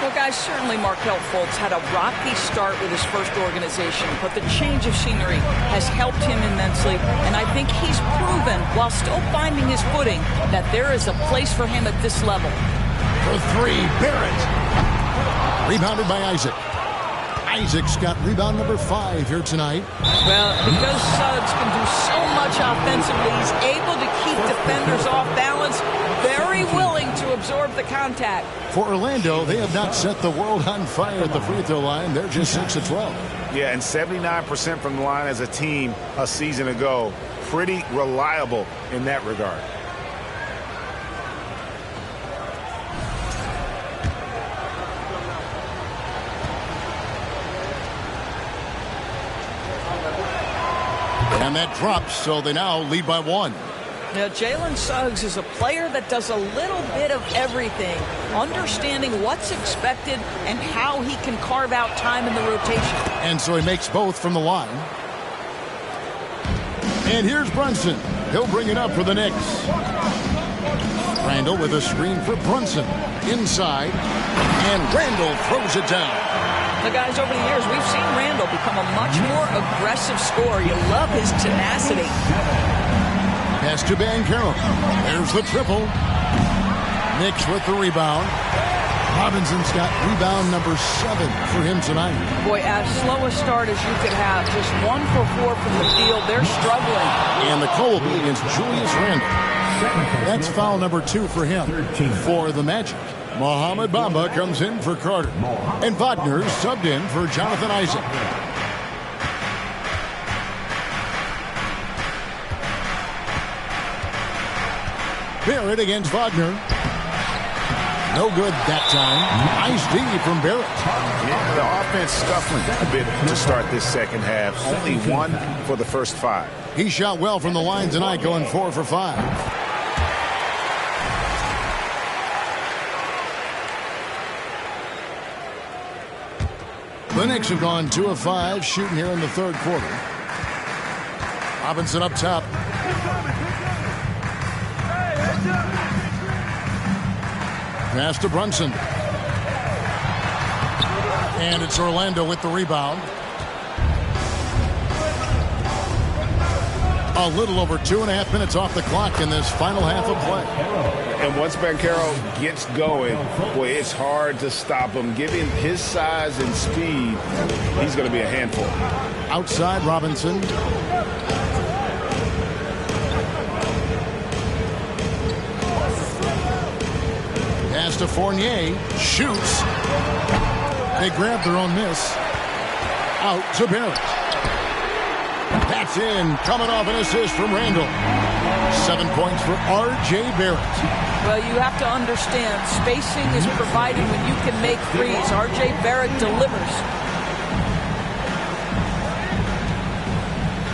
Well, guys, certainly Markelle Fultz had a rocky start with his first organization, but the change of scenery has helped him immensely, and I think he's proven, while still finding his footing, that there is a place for him at this level. For 3, Barrett. Rebounded by Isaac. Isaac's got rebound number 5 here tonight. Well, because Suggs can do so much offensively, he's able to keep defenders off balance, very willing to absorb the contact. For Orlando, they have not set the world on fire at the free throw line. They're just 6 of 12. Yeah, and 79% from the line as a team a season ago. Pretty reliable in that regard. And that drops, so they now lead by 1. Now, Jalen Suggs is a player that does a little bit of everything, understanding what's expected and how he can carve out time in the rotation. And so he makes both from the line. And here's Brunson. He'll bring it up for the Knicks. Randall with a screen for Brunson. Inside. And Randall throws it down. Now, guys, over the years, we've seen Randall become a much more aggressive scorer. You love his tenacity. Pass to Banchero. There's the triple. Knicks with the rebound. Robinson's got rebound number 7 for him tonight. Boy, as slow a start as you could have. Just 1 for 4 from the field. They're struggling. And the call will be against Julius Randle. That's foul number 2 for him. For the Magic, Mohamed Bamba comes in for Carter. And Wagner subbed in for Jonathan Isaac. Barrett against Wagner. No good that time. Nice D from Barrett. Yeah, the offense scuffling a bit to start this second half. Only 1 for the first 5. He shot well from the line tonight, going 4 for 5. The Knicks have gone 2 of 5 shooting here in the third quarter. Robinson up top. Pass to Brunson. And it's Orlando with the rebound. A little over 2.5 minutes off the clock in this final half of play. And once Banchero gets going, boy, it's hard to stop him. Given his size and speed, he's going to be a handful. Outside Robinson. Pass to Fournier. Shoots. They grab their own miss. Out to Barrett. That's in. Coming off an assist from Randall. 7 points for R.J. Barrett. Well, you have to understand, spacing is provided when you can make threes. R.J. Barrett delivers.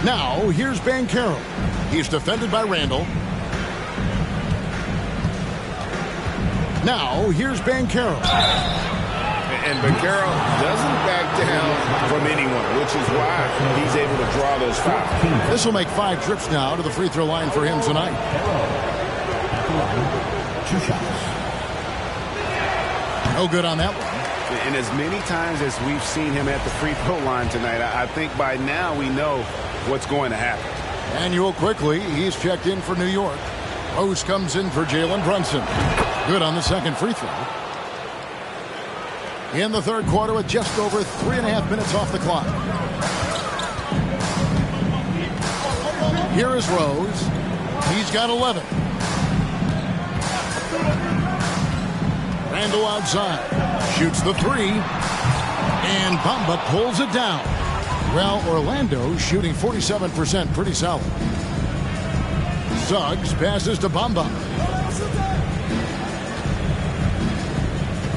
Now, here's Banchero. He's defended by Randall. Now, here's Banchero. And Banchero doesn't back down from anyone, which is why he's able to draw those fouls. This will make 5 trips now to the free throw line for him tonight. 2 shots. No good on that one. And as many times as we've seen him at the free throw line tonight, I think by now we know what's going to happen. Manuel quickly, he's checked in for New York. Rose comes in for Jalen Brunson. Good on the second free throw. in the third quarter with just over 3.5 minutes off the clock. Here is Rose. He's got 11. Randall outside. Shoots the three. And Bamba pulls it down. Well, Orlando shooting 47%, pretty solid. Suggs passes to Bamba.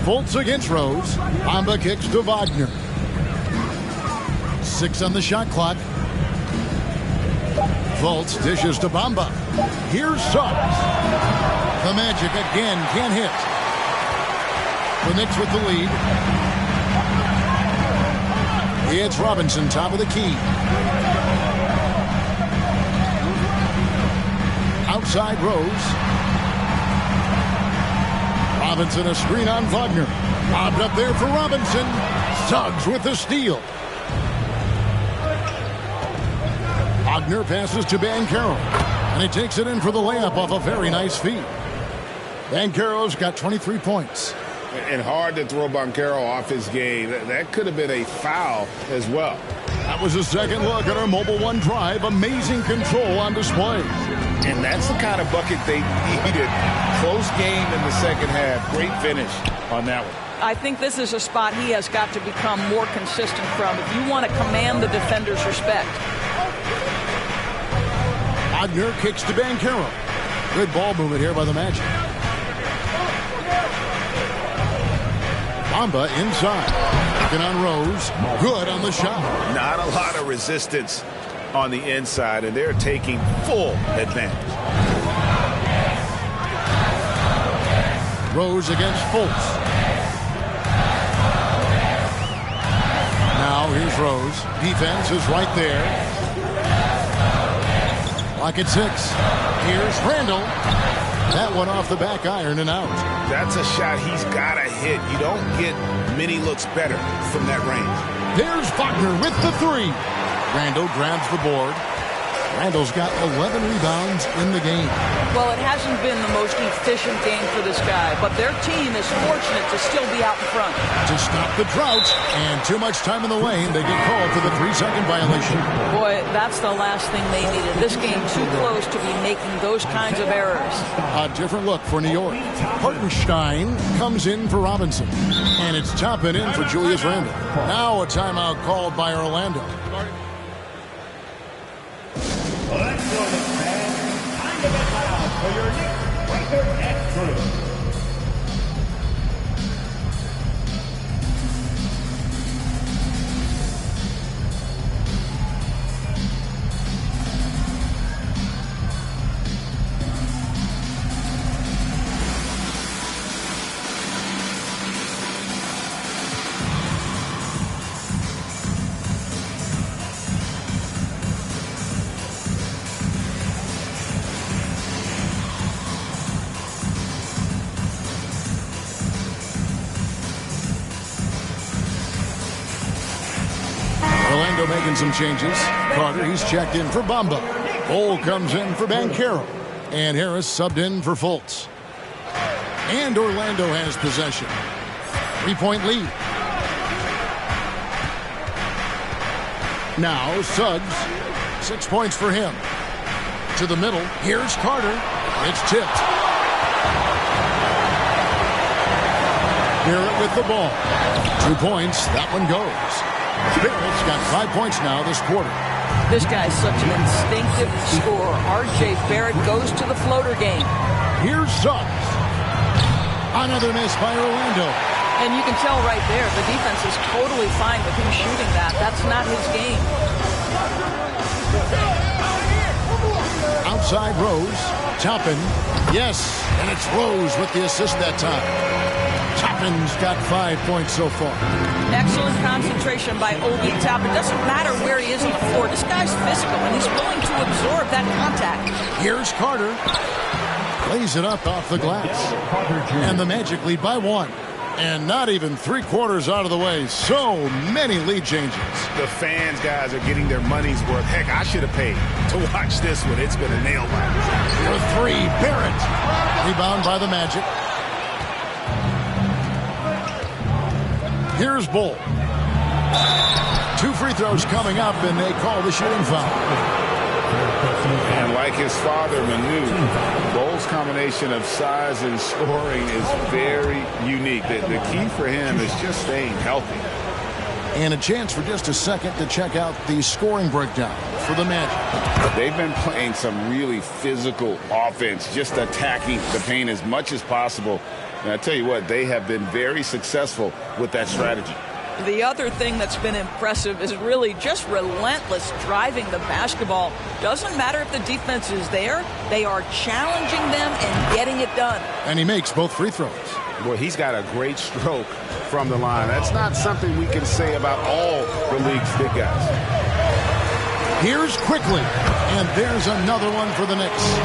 Fultz against Rose. Bamba kicks to Wagner. 6 on the shot clock. Fultz dishes to Bamba. Here's Suggs. The Magic again can't hit. The Knicks with the lead. It's Robinson, top of the key. Outside Rose. Robinson a screen on Wagner. Lobbed up there for Robinson. Suggs with the steal. Wagner passes to Banchero. And he takes it in for the layup off a very nice feed. Banchero's got 23 points. And hard to throw Banchero off his game. That could have been a foul as well. That was a second look at our Mobile One drive. Amazing control on display. And that's the kind of bucket they needed. Close game in the second half. Great finish on that one. I think this is a spot he has got to become more consistent from if you want to command the defender's respect. Wagner kicks to Banchero. Good ball movement here by the Magic. Bamba inside. Looking on Rose. Good on the shot. Not a lot of resistance on the inside, and they're taking full advantage. Rose against Fultz. Now here's Rose. Defense is right there. Lock at 6. Here's Randall. That one off the back iron and out. That's a shot he's got to hit. You don't get many looks better from that range. There's Wagner with the 3. Randall grabs the board. Randall's got 11 rebounds in the game. Well, it hasn't been the most efficient game for this guy, but their team is fortunate to still be out in front. To stop the drought and too much time in the lane, they get called for the 3-second violation. Boy, that's the last thing they needed. This game too close to be making those kinds of errors. A different look for New York. Hartenstein comes in for Robinson. And it's Toppin in for Julius Randle. Now a timeout called by Orlando. Let's go, Knicks fans. Time to get loud for your Knicks record extra. Making some changes. Carter, he's checked in for Bamba. Cole comes in for Banchero. And Harris subbed in for Fultz. And Orlando has possession. 3-point lead. Now Suggs. 6 points for him. To the middle. Here's Carter. It's tipped. Barrett with the ball. 2 points. That one goes. Barrett's got 5 points now this quarter. This guy's such an instinctive scorer. R.J. Barrett goes to the floater game. Here's Suggs. Another miss by Orlando. And you can tell right there, the defense is totally fine with him shooting that. That's not his game. Outside Rose. Toppin. Yes, and it's Rose with the assist that time. Toppin's got 5 points so far. Excellent concentration by Obi Toppin. Doesn't matter where he is on the floor. This guy's physical, and he's willing to absorb that contact. Here's Carter. Lays it up off the glass. And the Magic lead by 1. And not even 3/4 out of the way. So many lead changes. The fans, guys, are getting their money's worth. Heck, I should have paid to watch this one. It's been a nail biter. For 3, Barrett. Rebound by the Magic. Here's Bull. 2 free throws coming up, and they call the shooting foul. And like his father, Manu, Bull's combination of size and scoring is very unique. The key for him is just staying healthy. And a chance for just a second to check out the scoring breakdown for the Magic. They've been playing some really physical offense, just attacking the paint as much as possible. And I tell you what, they have been very successful with that strategy. The other thing that's been impressive is really just relentless driving the basketball. Doesn't matter if the defense is there, they are challenging them and getting it done. And he makes both free throws. Boy, he's got a great stroke from the line. That's not something we can say about all the league's big guys. Here's Quickly, and there's another one for the Knicks.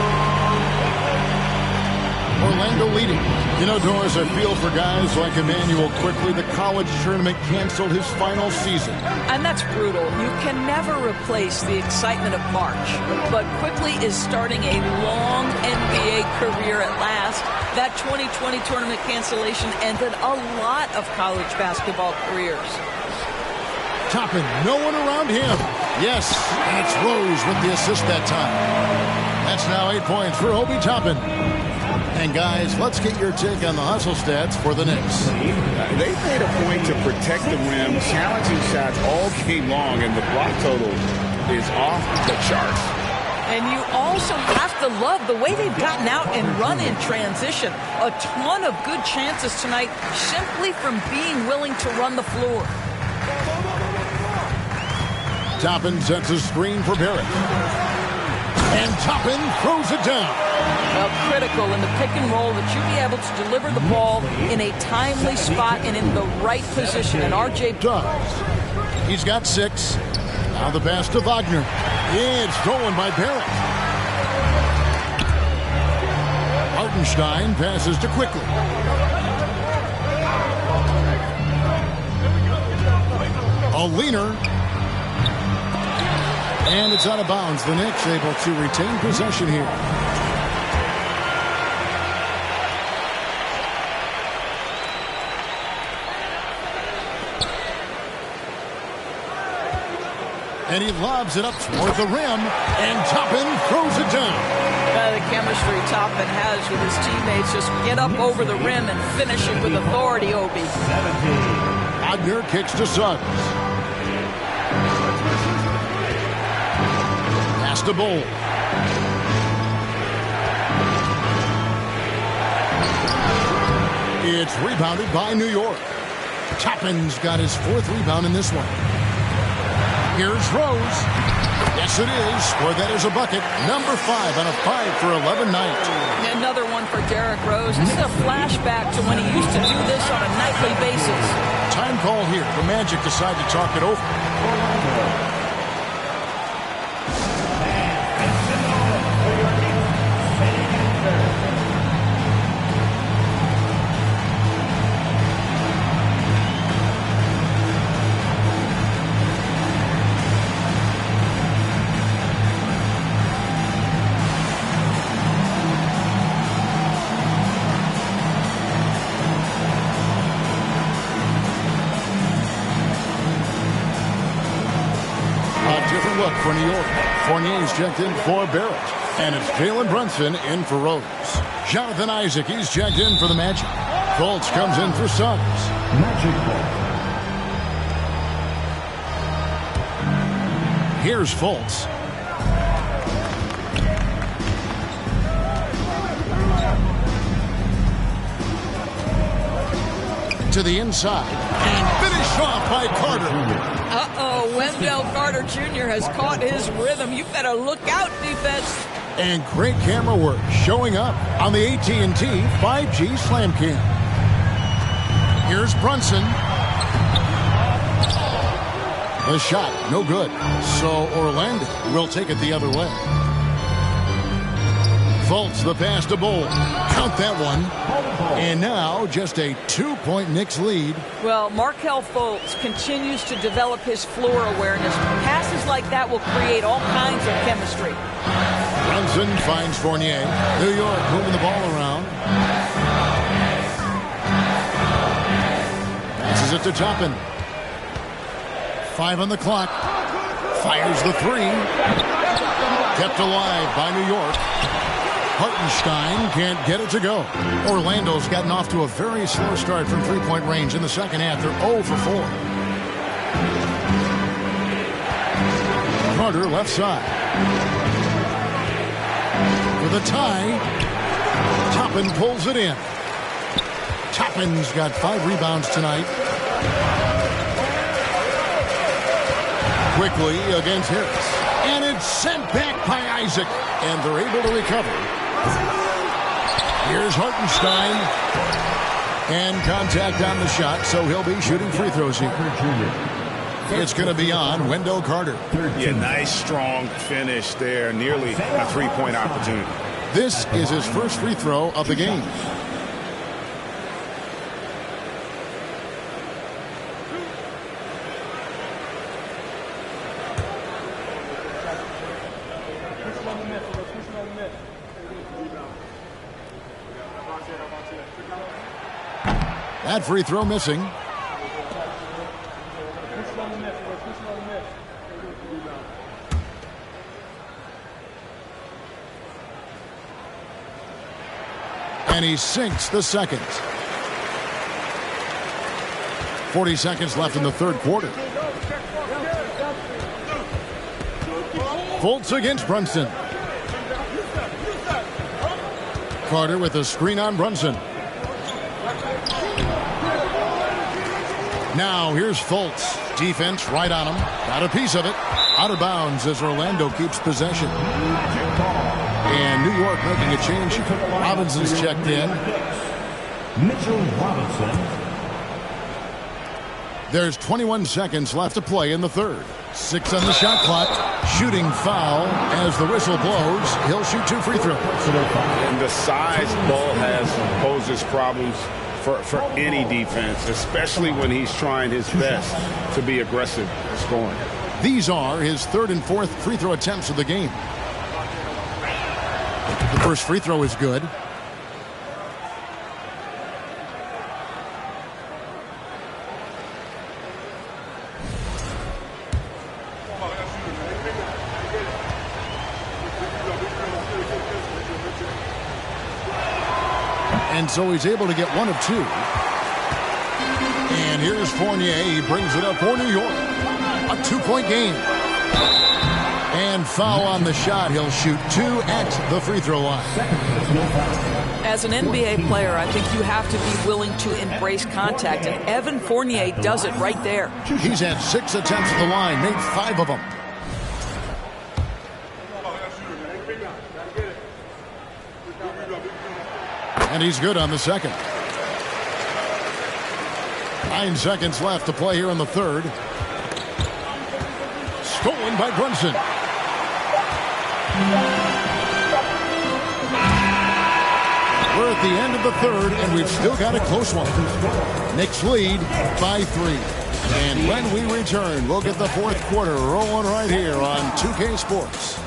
Orlando leading. You know, Doris, I feel for guys like Emmanuel Quickly. The college tournament canceled his final season. And that's brutal. You can never replace the excitement of March. But Quickly is starting a long NBA career at last. That 2020 tournament cancellation ended a lot of college basketball careers. Toppin, no one around him. Yes, and it's Rose with the assist that time. That's now 8 points for Obi Toppin. And guys, let's get your take on the hustle stats for the Knicks. They made a point to protect the rim, challenging shots all game long, and the block total is off the charts. And you also have to love the way they've gotten out and run in transition. A ton of good chances tonight simply from being willing to run the floor. Toppin sets a screen for Barrett. And Toppin throws it down. Well, critical in the pick and roll that you be able to deliver the ball in a timely spot and in the right position. And R.J. does. He's got 6. Now the pass to Wagner. It's stolen by Barrett. Hartenstein passes to Quickly. A leaner. And it's out of bounds. The Knicks able to retain possession here. And he lobs it up toward the rim. And Toppin throws it down. The chemistry Toppin has with his teammates. Just get up over the rim and finish it with authority, Obi. Wagner kicks to Suggs. Pass to Bull. It's rebounded by New York. Toppin's got his 4th rebound in this one. Here's Rose. Yes, it is. Or that is a bucket. Number 5 on a 5 for 11 night. Another one for Derrick Rose. This is a flashback to when he used to do this on a nightly basis. Time call here. The Magic decide to talk it over. Look for New York. Fournier's checked in for Barrett. And it's Jalen Brunson in for Rose. Jonathan Isaac, he's checked in for the Magic. Fultz comes in for Suggs. Here's Fultz. To the inside. And finished off by Carter. Uh-oh, Wendell Carter Jr. has caught his rhythm. You better look out, defense. And great camera work showing up on the AT&T 5G Slam Cam. Here's Brunson. The shot, no good. So Orlando will take it the other way. Fultz the pass to Bull. Count that one. And now just a 2-point Knicks lead. Well, Markelle Fultz continues to develop his floor awareness. Passes like that will create all kinds of chemistry. Brunson finds Fournier. New York moving the ball around. Passes Passes it to Toppin. 5 on the clock. Fires the 3. Kept alive by New York. Hartenstein can't get it to go. Orlando's gotten off to a very slow start from three-point range in the second half. They're 0 for 4. Carter left side. For the tie. Toppin pulls it in. Toppin's got 5 rebounds tonight. Quickly against Harris. And it's sent back by Isaac. And they're able to recover. Here's Hartenstein. And contact on the shot, so he'll be shooting free throws here. It's going to be on Wendell Carter. Yeah, nice, strong finish there. Nearly a three-point opportunity. This is his first free throw of the game. That free throw missing. And he sinks the second. 40 seconds left in the third quarter. Fultz against Brunson. Carter with a screen on Brunson. Now here's Fultz. Defense right on him. Got a piece of it. Out of bounds as Orlando keeps possession. And New York making a change. Robinson's checked in. Mitchell Robinson. There's 21 seconds left to play in the third. 6 on the shot clock. Shooting foul as the whistle blows. He'll shoot 2 free throws. And the size Ball has poses problems for any defense, especially when he's trying his best to be aggressive scoring. These are his third and fourth free throw attempts of the game. The first free throw is good. And so he's able to get 1 of 2. And here's Fournier. He brings it up for New York. A 2-point game. And foul on the shot. He'll shoot 2 at the free throw line. As an NBA player, I think you have to be willing to embrace contact. And Evan Fournier does it right there. He's had 6 attempts at the line. Made 5 of them. And he's good on the second. 9 seconds left to play here in the third. Stolen by Brunson. We're at the end of the third, and we've still got a close one. Knicks lead by 3. And when we return, we'll get the fourth quarter rolling right here on 2K Sports.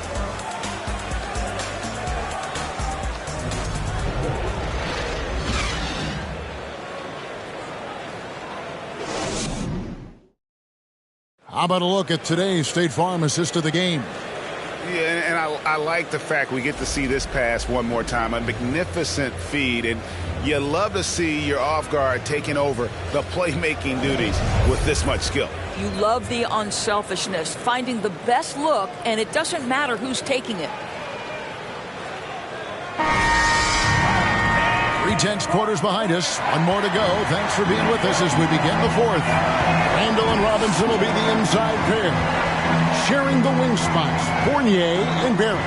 How about a look at today's State Farm assist of the game? Yeah, and I like the fact we get to see this pass one more time. A magnificent feed, and you love to see your off guard taking over the playmaking duties with this much skill. You love the unselfishness, finding the best look, and it doesn't matter who's taking it. 3 quarters behind us. 1 more to go. Thanks for being with us as we begin the fourth. Randall and Robinson will be the inside pair. Sharing the wing spots, Fournier and Barrett.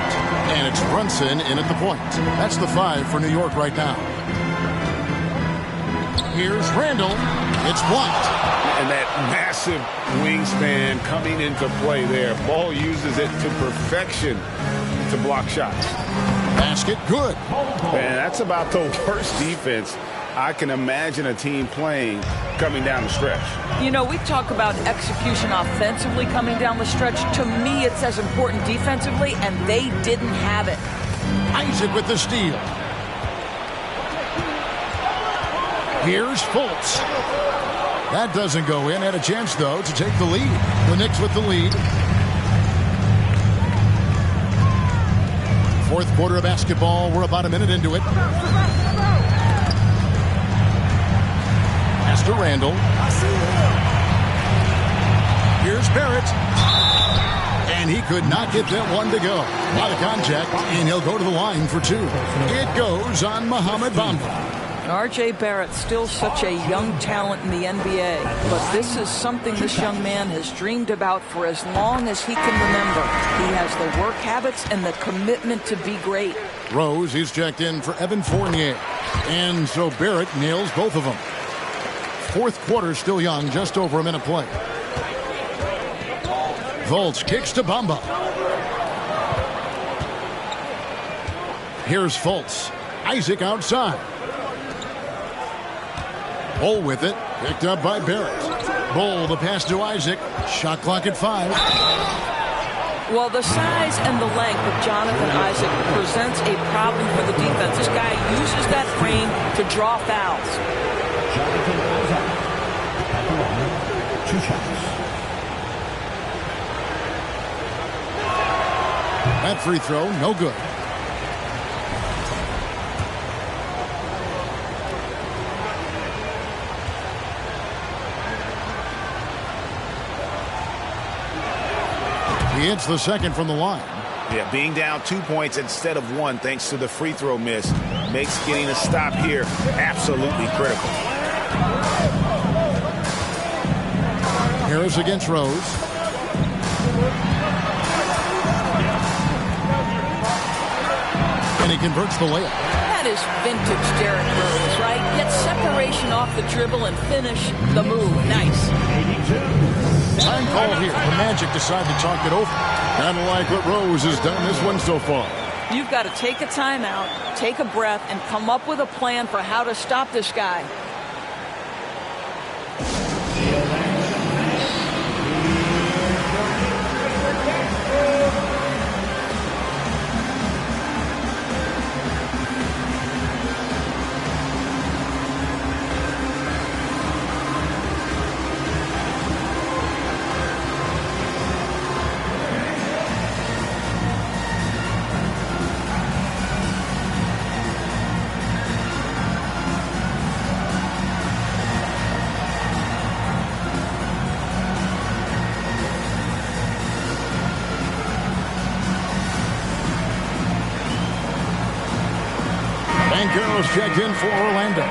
And it's Brunson in at the point. That's the 5 for New York right now. Here's Randall. It's blocked. And that massive wingspan coming into play there. Ball uses it to perfection to block shots. Basket good. And that's about the worst defense I can imagine a team playing coming down the stretch. You know, we talk about execution offensively coming down the stretch. To me, it's as important defensively, and they didn't have it. Isaac with the steal. Here's Fultz. That doesn't go in. Had a chance, though, to take the lead. The Knicks with the lead. Fourth quarter of basketball. We're about a minute into it. Pass to Randall. Here's Barrett. And he could not get that one to go. A lot of contact, and he'll go to the line for two. It goes on Mohamed Bamba. R.J. Barrett, still such a young talent in the NBA, but this is something this young man has dreamed about for as long as he can remember. He has the work habits and the commitment to be great. Rose is checked in for Evan Fournier. And so Barrett nails both of them. Fourth quarter still young, just over a minute play. Fultz kicks to Bamba. Here's Fultz. Isaac outside. Bull with it. Picked up by Barrett. Bull, the pass to Isaac. Shot clock at 5. Well, the size and the length of Jonathan Isaac presents a problem for the defense. This guy uses that frame to draw fouls. Jonathan Isaac. At the line, 2 shots. That free throw, no good. He hits the second from the line. Yeah, being down 2 points instead of 1 thanks to the free throw miss makes getting a stop here absolutely critical. Harris against Rose. And he converts the layup. That is vintage Derrick Rose, right? Gets separation off the dribble and finish the move. Nice. Time call here. The Magic decide to talk it over. Kind of like what Rose has done this one so far. You've got to take a timeout, take a breath, and come up with a plan for how to stop this guy. Banchero's checked in for Orlando.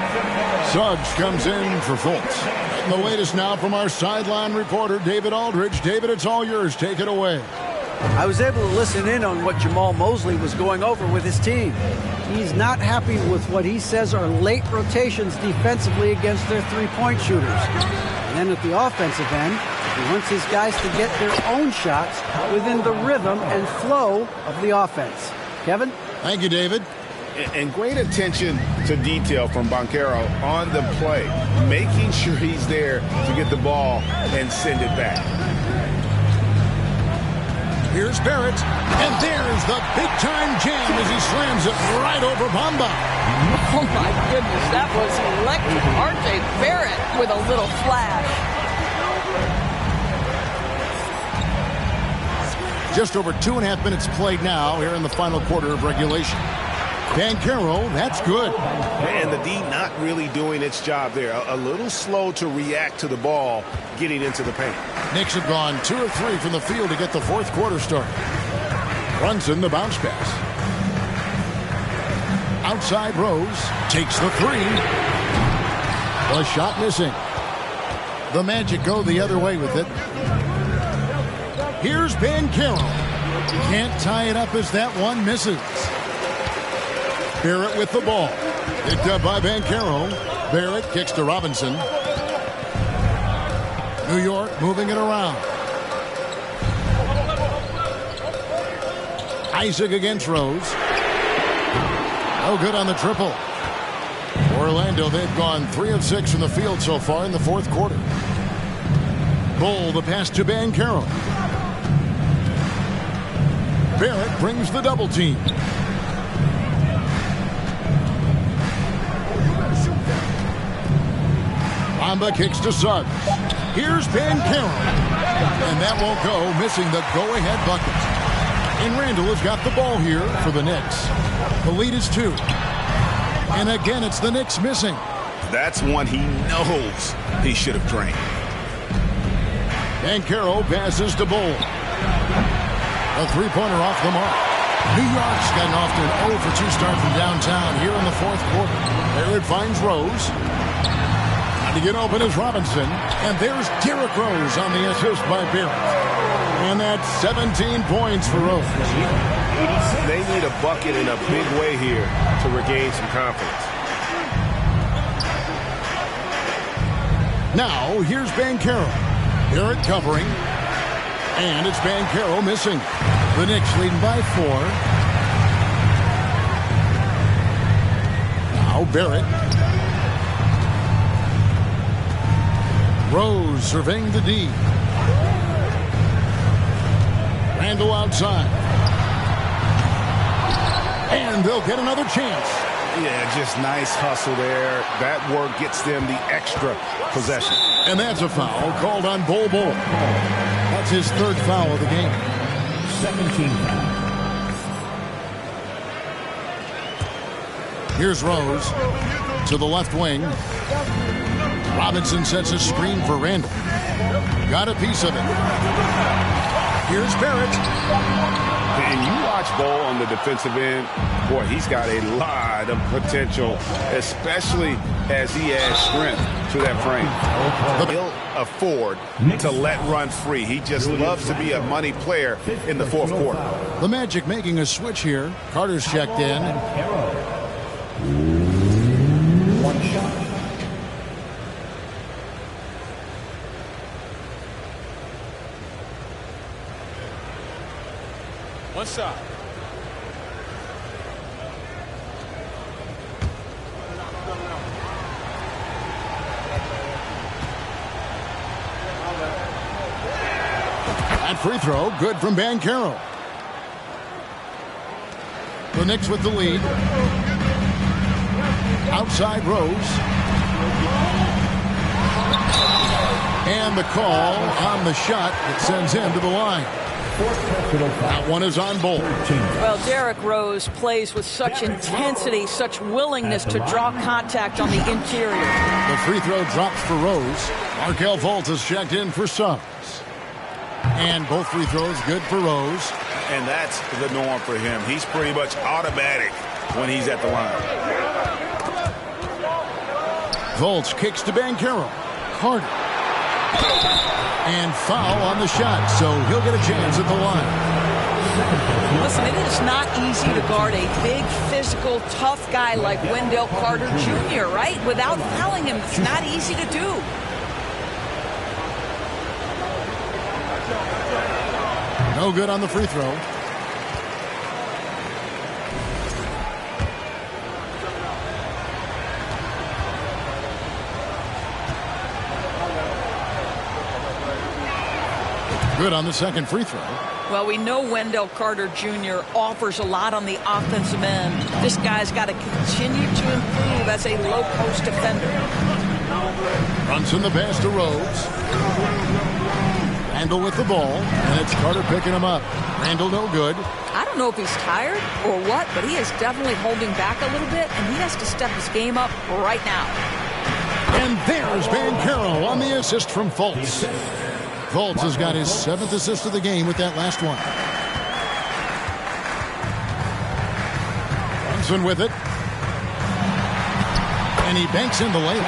Suggs comes in for Fultz. And the latest now from our sideline reporter, David Aldridge. David, it's all yours. Take it away. I was able to listen in on what Jamal Mosley was going over with his team. He's not happy with what he says are late rotations defensively against their three-point shooters. And then at the offensive end, he wants his guys to get their own shots within the rhythm and flow of the offense. Kevin? Thank you, David. And great attention to detail from Banchero on the play, making sure he's there to get the ball and send it back. Here's Barrett, and there's the big-time jam as he slams it right over Bamba. Oh, my goodness, that was electric. R.J. Barrett with a little flash. Just over 2.5 minutes played now here in the final quarter of regulation. Banchero, that's good. And the D not really doing its job there. A little slow to react to the ball getting into the paint. Knicks have gone 2 of 3 from the field to get the fourth quarter started. Brunson, the bounce pass. Outside Rose, takes the 3. The shot missing. The Magic go the other way with it. Here's Banchero. Can't tie it up as that one misses. Barrett with the ball. Picked up by Banchero. Barrett kicks to Robinson. New York moving it around. Isaac against Rose. No good on the triple. Orlando, they've gone 3 of 6 from the field so far in the fourth quarter. Bull, the pass to Banchero. Barrett brings the double team. Amba kicks to Suggs. Here's Banchero. And that won't go, missing the go-ahead bucket. And Randall has got the ball here for the Knicks. The lead is 2. And again, it's the Knicks missing. That's one he knows he should have drained. Banchero passes to Bull. A three-pointer off the mark. New York's gotten off to an 0 for 2 start from downtown here in the fourth quarter. There it finds Rose. To get open is Robinson. And there's Derrick Rose on the assist by Barrett. And that's 17 points for Rose. They need a bucket in a big way here to regain some confidence. Now, here's Banchero. Barrett covering. And it's Banchero missing. The Knicks leading by 4. Now Barrett. Rose surveying the D. Randall outside. And they'll get another chance. Yeah, just nice hustle there. That work gets them the extra possession. And that's a foul called on Bol Bol. That's his 3rd foul of the game. 17 foul. Here's Rose to the left wing. Robinson sets a screen for Randall. Got a piece of it. Here's Barrett. And you watch Bol on the defensive end, boy, he's got a lot of potential, especially as he adds strength to that frame. He'll afford to let run free. He just loves to be a money player in the fourth quarter. The Magic making a switch here. Carter's checked in. One shot. One shot. That free throw, good from Banchero. The Knicks with the lead. Outside Rose. And the call on the shot that sends him to the line. That one is on Bol. Well, Derrick Rose plays with such intensity, such willingness to draw contact on the interior. The free throw drops for Rose. Markelle Fultz is checked in for Suggs. And both free throws good for Rose. And that's the norm for him. He's pretty much automatic when he's at the line. Fultz kicks to Banchero. Carter. And foul on the shot, so he'll get a chance at the line. Listen, it is not easy to guard a big, physical, tough guy like Wendell Carter Jr., right? Without fouling him, it's not easy to do. No good on the free throw. Good on the second free throw. Well, we know Wendell Carter Jr. offers a lot on the offensive end. This guy's got to continue to improve as a low-post defender. Brunson the pass to Rose. Randall with the ball, and it's Carter picking him up. Randall no good. I don't know if he's tired or what, but he is definitely holding back a little bit, and he has to step his game up right now. And there's Banchero on the assist from Fultz. Fultz has got his 7th assist of the game with that last one. Brunson with it. And he banks in the layup.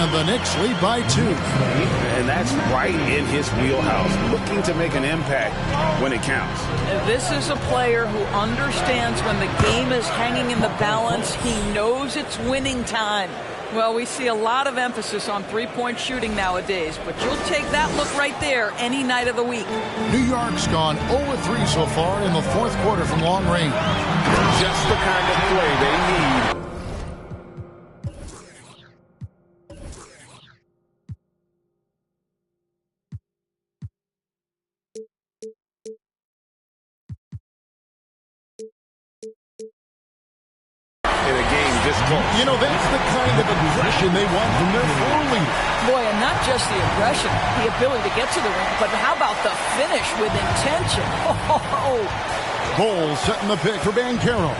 And the Knicks lead by 2. And that's right in his wheelhouse, looking to make an impact when it counts. This is a player who understands when the game is hanging in the balance. He knows it's winning time. Well, we see a lot of emphasis on three-point shooting nowadays, but you'll take that look right there any night of the week. New York's gone 0-3 so far in the fourth quarter from long range. Just the kind of play they need. In a game this Fultz. You know, that's the kind of aggression they want from their floor leader. Boy, and not just the aggression, the ability to get to the ring, but how about the finish with intention? Oh. Bowles setting the pick for Banchero.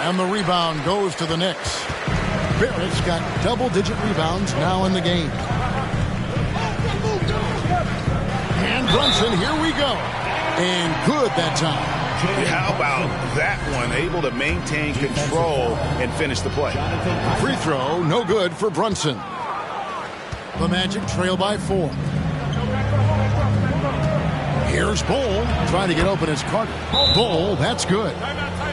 And the rebound goes to the Knicks. Barrett's got double-digit rebounds now in the game. And Brunson, here we go. And good that time. How about that one? Able to maintain control and finish the play. Free throw, no good for Brunson. The Magic trail by 4. Here's Bol trying to get open as Carter. Bol, that's good.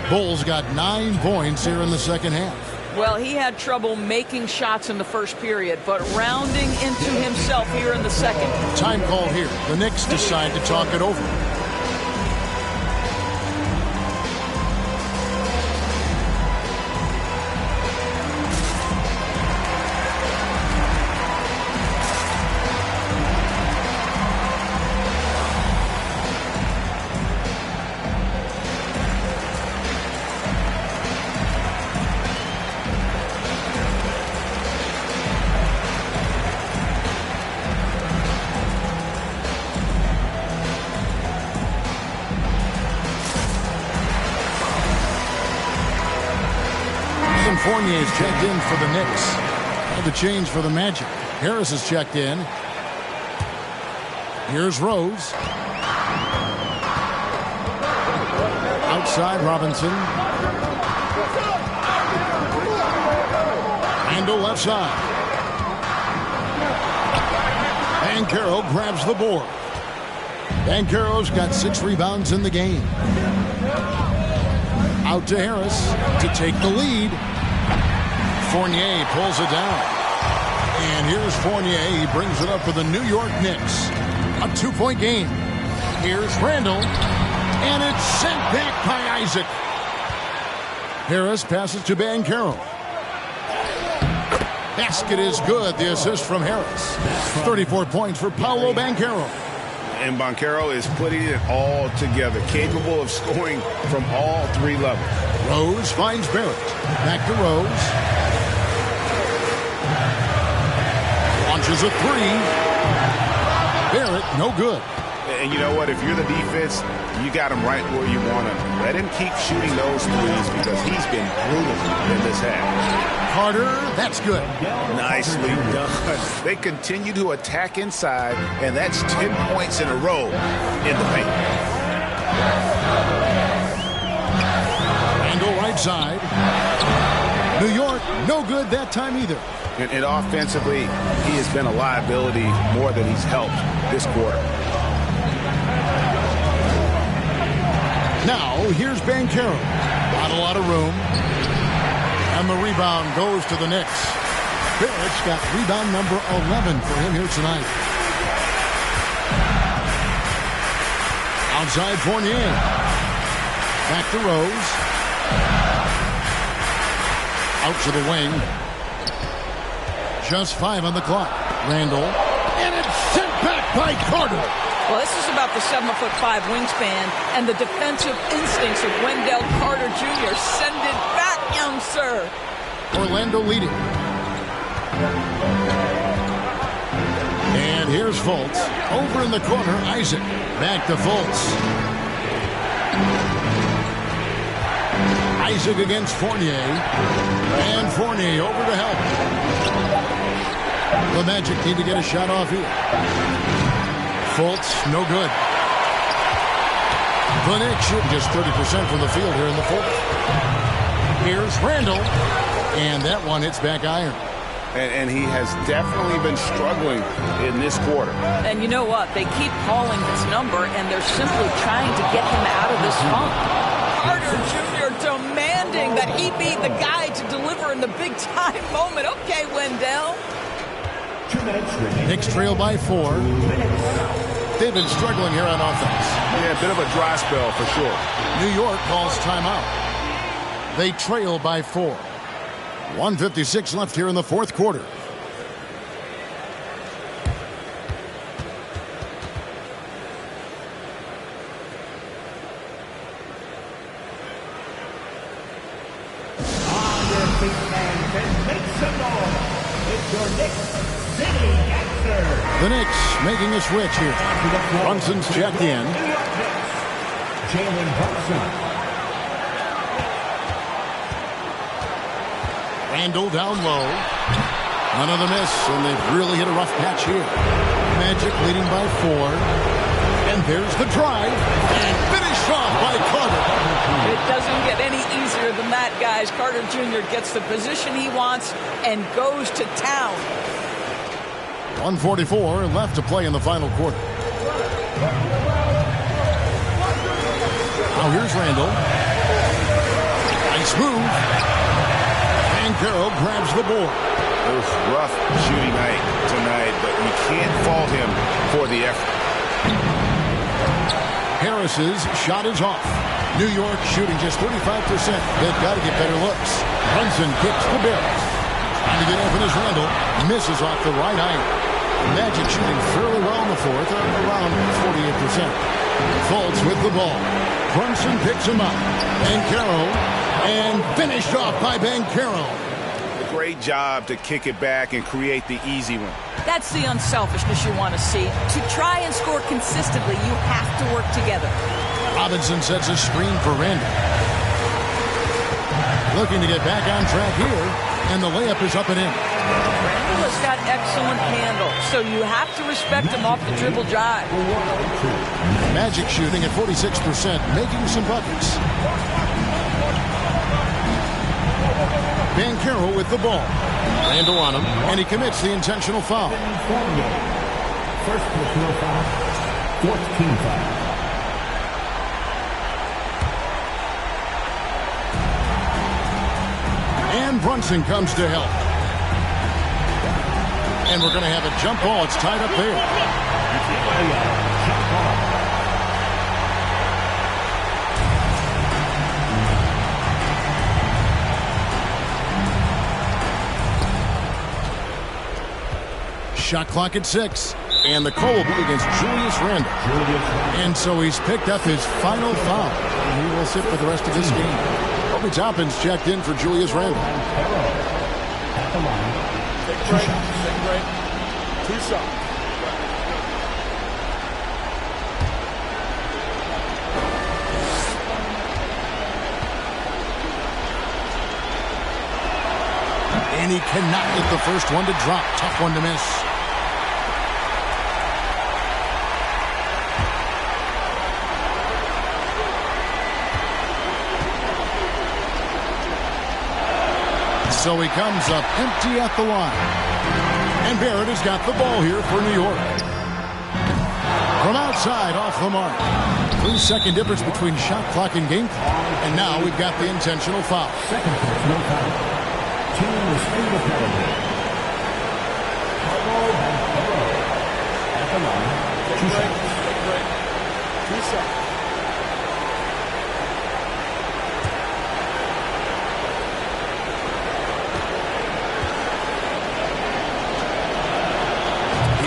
Bol's got 9 points here in the second half. Well, he had trouble making shots in the first period, but rounding into himself here in the second. Time call here. The Knicks decide to talk it over. Fournier is checked in for the Knicks. And the change for the Magic. Harris is checked in. Here's Rose. Outside Robinson. Randle left side. Banchero grabs the board. Banchero's got 6 rebounds in the game. Out to Harris to take the lead. Fournier pulls it down. And here's Fournier. He brings it up for the New York Knicks. A 2-point game. Here's Randle. And it's sent back by Isaac. Harris passes to Banchero. Basket is good. The assist from Harris. 34 points for Paolo Banchero. And Banchero is putting it all together. Capable of scoring from all 3 levels. Rose finds Barrett. Back to Rose. Launches a 3. Barrett, no good. And you know what? If you're the defense, you got him right where you want him. Let him keep shooting those threes because he's been brutal in this half. Carter, that's good. Nicely done. They continue to attack inside, and that's 10 points in a row in the paint. Randle right side. New York, no good that time either. And offensively, he has been a liability more than he's helped this quarter. Now, here's Banchero. Not a lot of room. And the rebound goes to the Knicks. Barrett's got rebound number 11 for him here tonight. Outside Fournier. Back to Rose. Out to the wing. Just 5 on the clock. Randle. And it's sent back by Carter. Well, this is about the 7'5" wingspan and the defensive instincts of Wendell Carter Jr. Send it back, young sir. Orlando leading. And here's Fultz. Over in the corner, Isaac. Back to Fultz. Isaac against Fournier. And Fournier over to help. The Magic need to get a shot off here. Fultz, no good. The Knicks shooting just 30% from the field here in the fourth. Here's Randle. And that one hits back iron. And he has definitely been struggling in this quarter. And you know what? They keep calling his number, and they're simply trying to get him out of this funk. Carter Jr. demanding that he be the guy to deliver in the big-time moment. Okay, Wendell. Knicks trail by 4. They've been struggling here on offense. Yeah, a bit of a dry spell for sure. New York calls timeout. They trail by 4. 1:56 left here in the fourth quarter. your Knicks, City Gangster. The Knicks making a switch here. Brunson's checked in. Jalen Brunson. Randall down low. Another miss, and they've really hit a rough patch here. Magic leading by 4. And there's the drive. And finished off by Carter. It doesn't get any easier than that, guys. Carter Jr. gets the position he wants and goes to town. 1:44 left to play in the final quarter. Now here's Randall. Nice move. Banchero grabs the board. It was rough shooting night tonight, but you can't fault him for the effort. Harris's shot is off. New York shooting just 35%. They've got to get better looks. Brunson kicks the Bears. Trying to get open as Randall misses off the right eye. Magic shooting fairly well in the fourth, around 48%. Fultz with the ball. Brunson picks him up. Banchero, and finished off by Banchero. Great job to kick it back and create the easy one. That's the unselfishness you want to see. To try and score consistently, you have to work together. Robinson sets a screen for Randall. Looking to get back on track here, and the layup is up and in. Randall has got excellent handle, so you have to respect him off the dribble drive. Magic shooting at 46%, making some buckets. Banchero with the ball. Randall on him, and he commits the intentional foul. First personal foul. 14 foul. And Brunson comes to help. And we're going to have a jump ball. It's tied up there. Shot clock at 6. And the call will be against Julius Randle. And so he's picked up his final foul. And he will sit for the rest of this game. Obi Toppin's checked in for Julius Randle. Take break. 2 shots. And he cannot get the first one to drop. Tough one to miss. So he comes up empty at the line. And Barrett has got the ball here for New York. From outside, off the mark. 3-second difference between shot clock and game clock. And now we've got the intentional foul. Second personal foul. Team is in the penalty. At the line. 2 shots. 2 shots.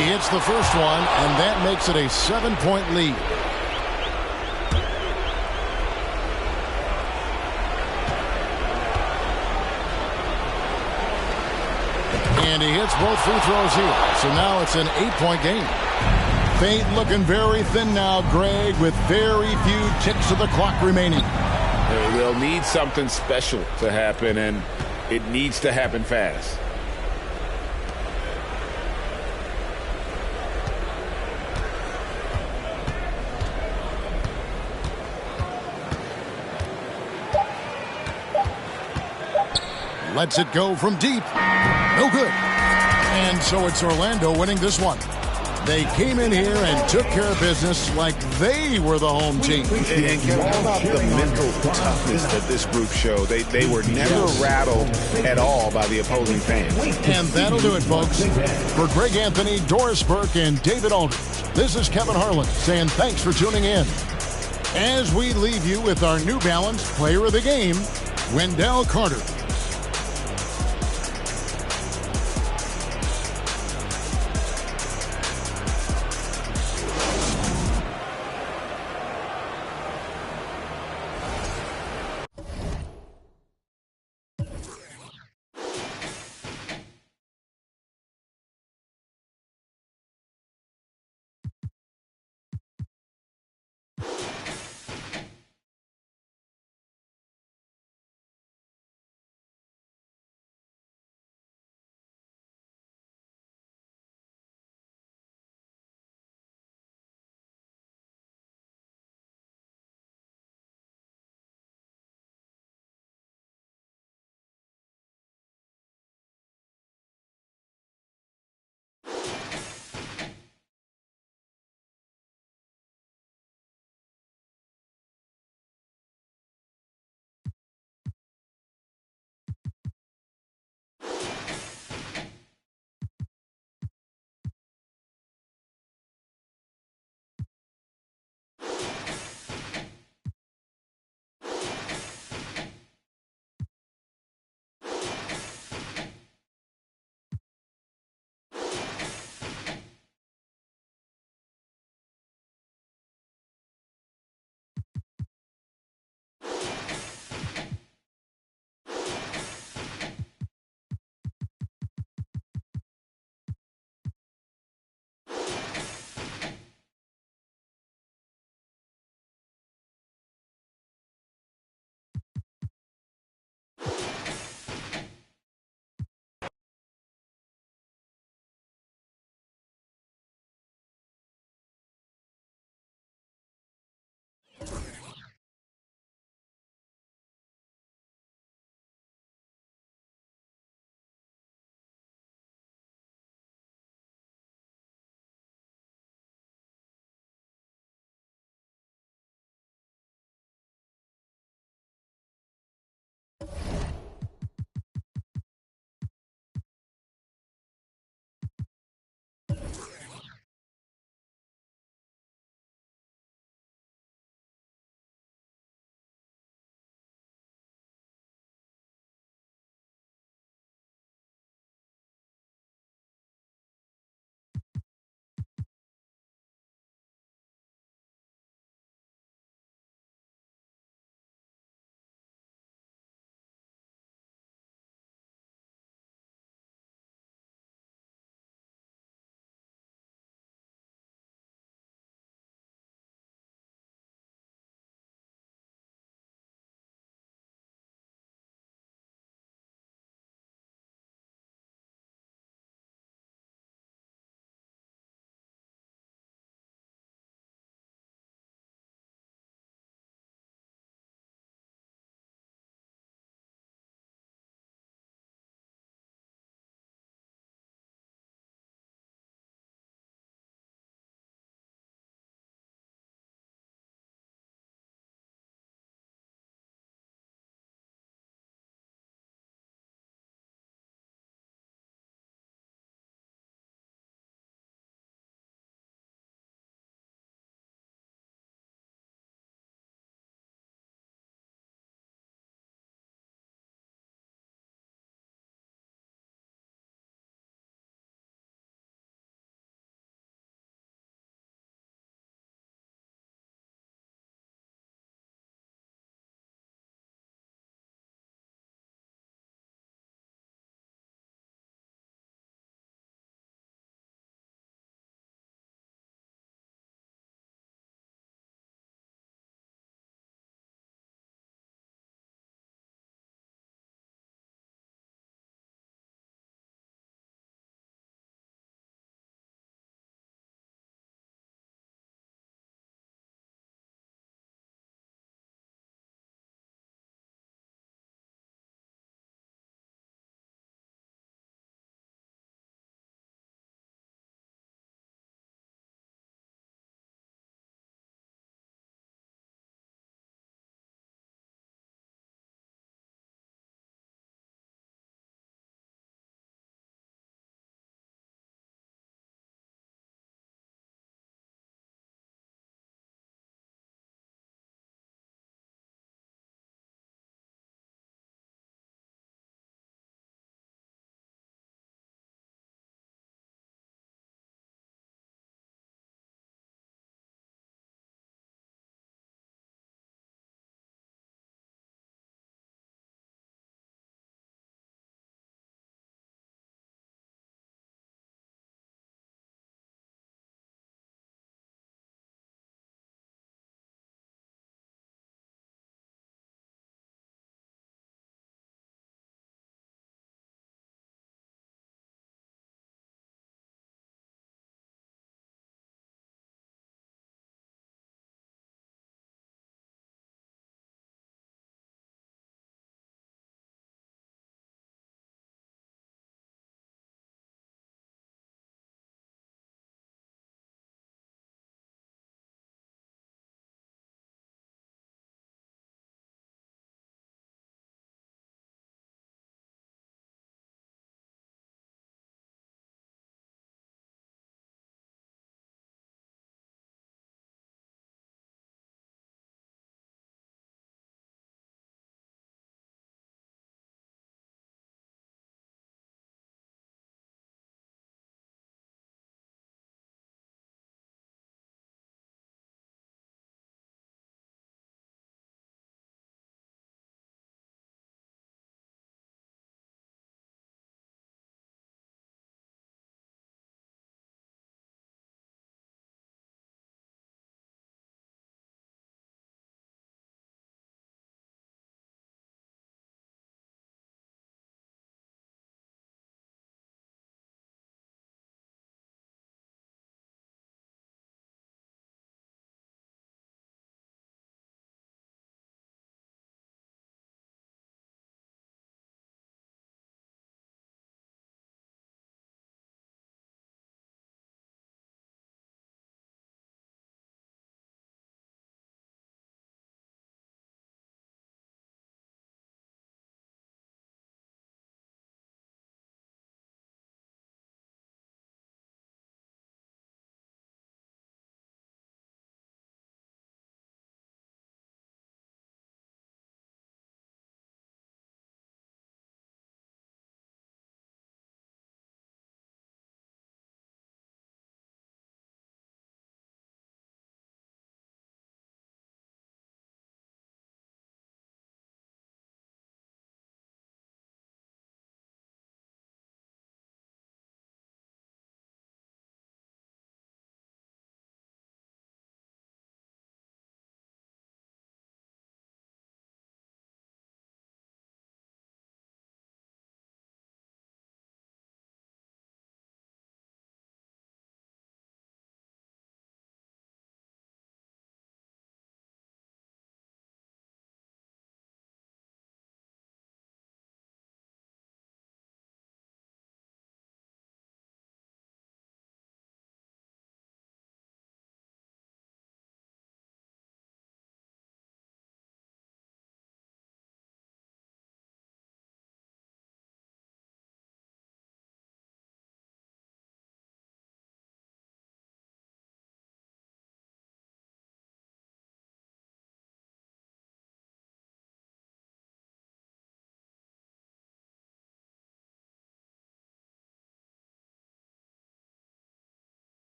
He hits the first one, and that makes it a 7-point lead. And he hits both free throws here. So now it's an 8-point game. Fate looking very thin now, Greg, with very few ticks of the clock remaining. They'll need something special to happen, and it needs to happen fast. Lets it go from deep. No good. And so it's Orlando winning this one. They came in here and took care of business like they were the home team. And how about the mental toughness that this group showed? They were never rattled at all by the opposing fans. And that'll do it, folks. For Greg Anthony, Doris Burke, and David Aldridge, this is Kevin Harlan saying thanks for tuning in. As we leave you with our New Balance Player of the Game, Wendell Carter.